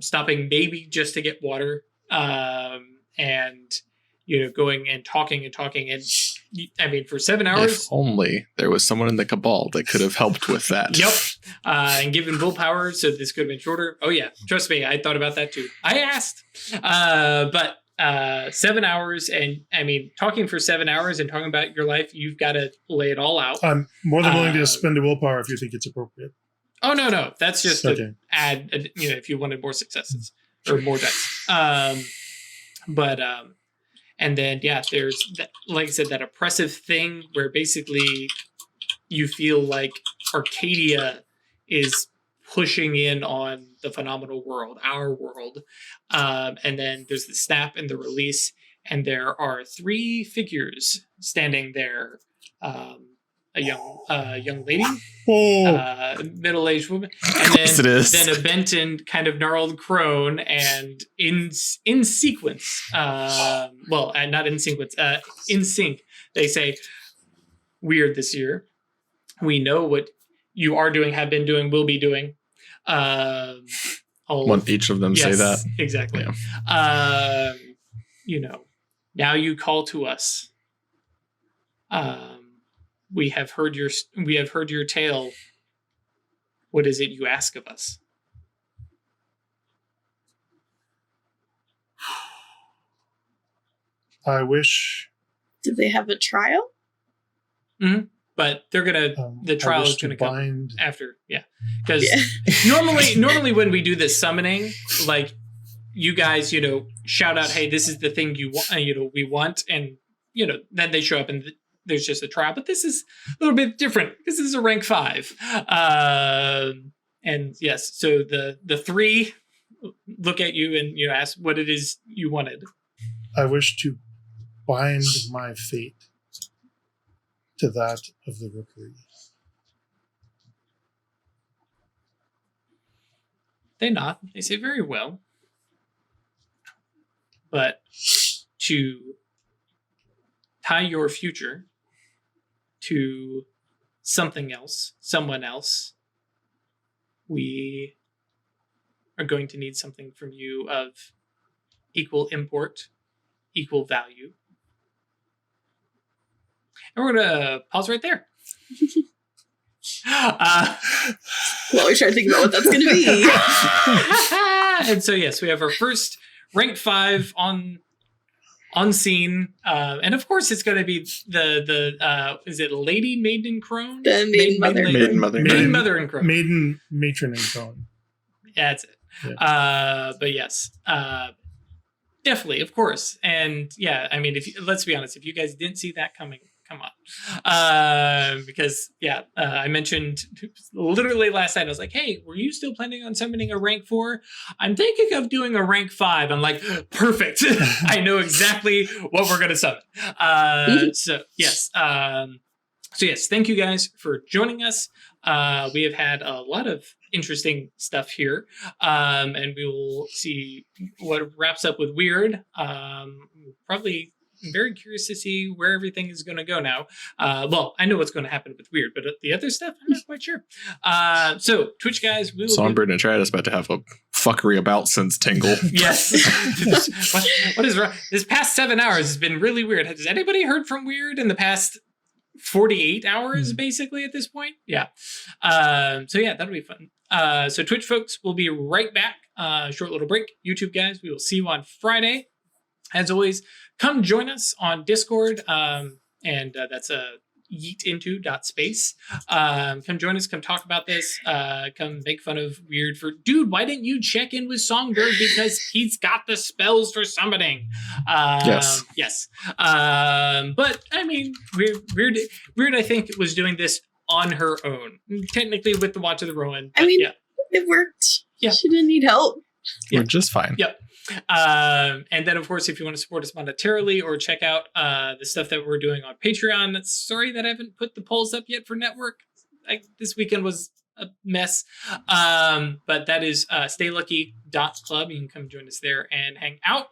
stopping maybe just to get water, and going and talking and for 7 hours. If only there was someone in the cabal that could have helped with that. Yep. And given willpower, so this could have been shorter. Oh yeah, trust me, I thought about that too. I asked, but 7 hours, and talking for 7 hours and talking about your life, you've got to lay it all out. I'm more than willing to spend a willpower if you think it's appropriate. Oh no, that's just Okay. to add. If you wanted more successes or more dice. And then there's that, like I said, that oppressive thing where basically you feel like Arcadia is pushing in on the phenomenal world, our world. And then there's the snap and the release, and there are 3 figures standing there. A young lady, middle-aged woman, and course it is. then a bent and kind of gnarled crone, and in sequence, not in sequence, in sync, they say, "Wyrd the Seer, we know what you are doing, have been doing, will be doing." Want each of them say that? Exactly. Yeah. Now you call to us. We have heard your tale. What is it you ask of us? I wish. Did they have a trial? Mm-hmm. But they're gonna. The trial is gonna come after. Yeah, because normally when we do this summoning, like you guys, shout out, "Hey, this is the thing you want. We want," and then they show up and. There's just a trial, but this is a little bit different because this is a rank 5. And yes, so the 3 look at you and ask what it is you wanted. I wish to bind my fate to that of the Rookery? They nod. They say, very well. But to tie your future to something else, someone else, we are going to need something from you of equal import, equal value. And we're going to pause right there. Well, we're trying to think about what that's going to be. And so, yes, we have our first rank 5 on scene. And of course, it's going to be the is it Lady Maiden Crone? The Maiden Mother. Maiden Mother and Crone. Maiden Matron and Crone. Yeah, that's it. Yeah. But yes, definitely, of course. And yeah, I mean, let's be honest, if you guys didn't see that coming, come on. Because yeah, I mentioned literally last night, I was like, hey, were you still planning on summoning a rank 4? I'm thinking of doing a rank 5. I'm like, perfect. I know exactly what we're going to summon. So yes. So yes, thank you guys for joining us. We have had a lot of interesting stuff here, and we will see what wraps up with Wyrd. Probably very curious to see where everything is going to go now. Well, I know what's going to happen with Wyrd, but the other stuff, I'm not quite sure. So, Twitch guys, we will... Songbird and Atratus about to have a fuckery about since Tingle. Yes. What is wrong? This past 7 hours has been really weird. Has anybody heard from Wyrd in the past 48 hours, basically, at this point? Yeah. So, yeah, that'll be fun. So, Twitch folks, we'll be right back. Short little break. YouTube guys, we will see you on Friday. As always, come join us on Discord, and that's yeetinto.space. Come join us, come talk about this, come make fun of Wyrd for, dude, why didn't you check in with Songbird because he's got the spells for summoning? Yes. But, I mean, Wyrd, I think, was doing this on her own, technically with the Watch of the Rowan. I mean, yeah. It worked. Yeah. She didn't need help. We're just fine. Yep. And then, of course, if you want to support us monetarily or check out the stuff that we're doing on Patreon, sorry that I haven't put the polls up yet for network. This weekend was a mess. But that is staylucky.club. You can come join us there and hang out.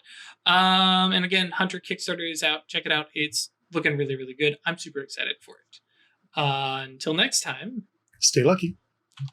And again, Hunter Kickstarter is out. Check it out. It's looking really, really good. I'm super excited for it. Until next time. Stay lucky.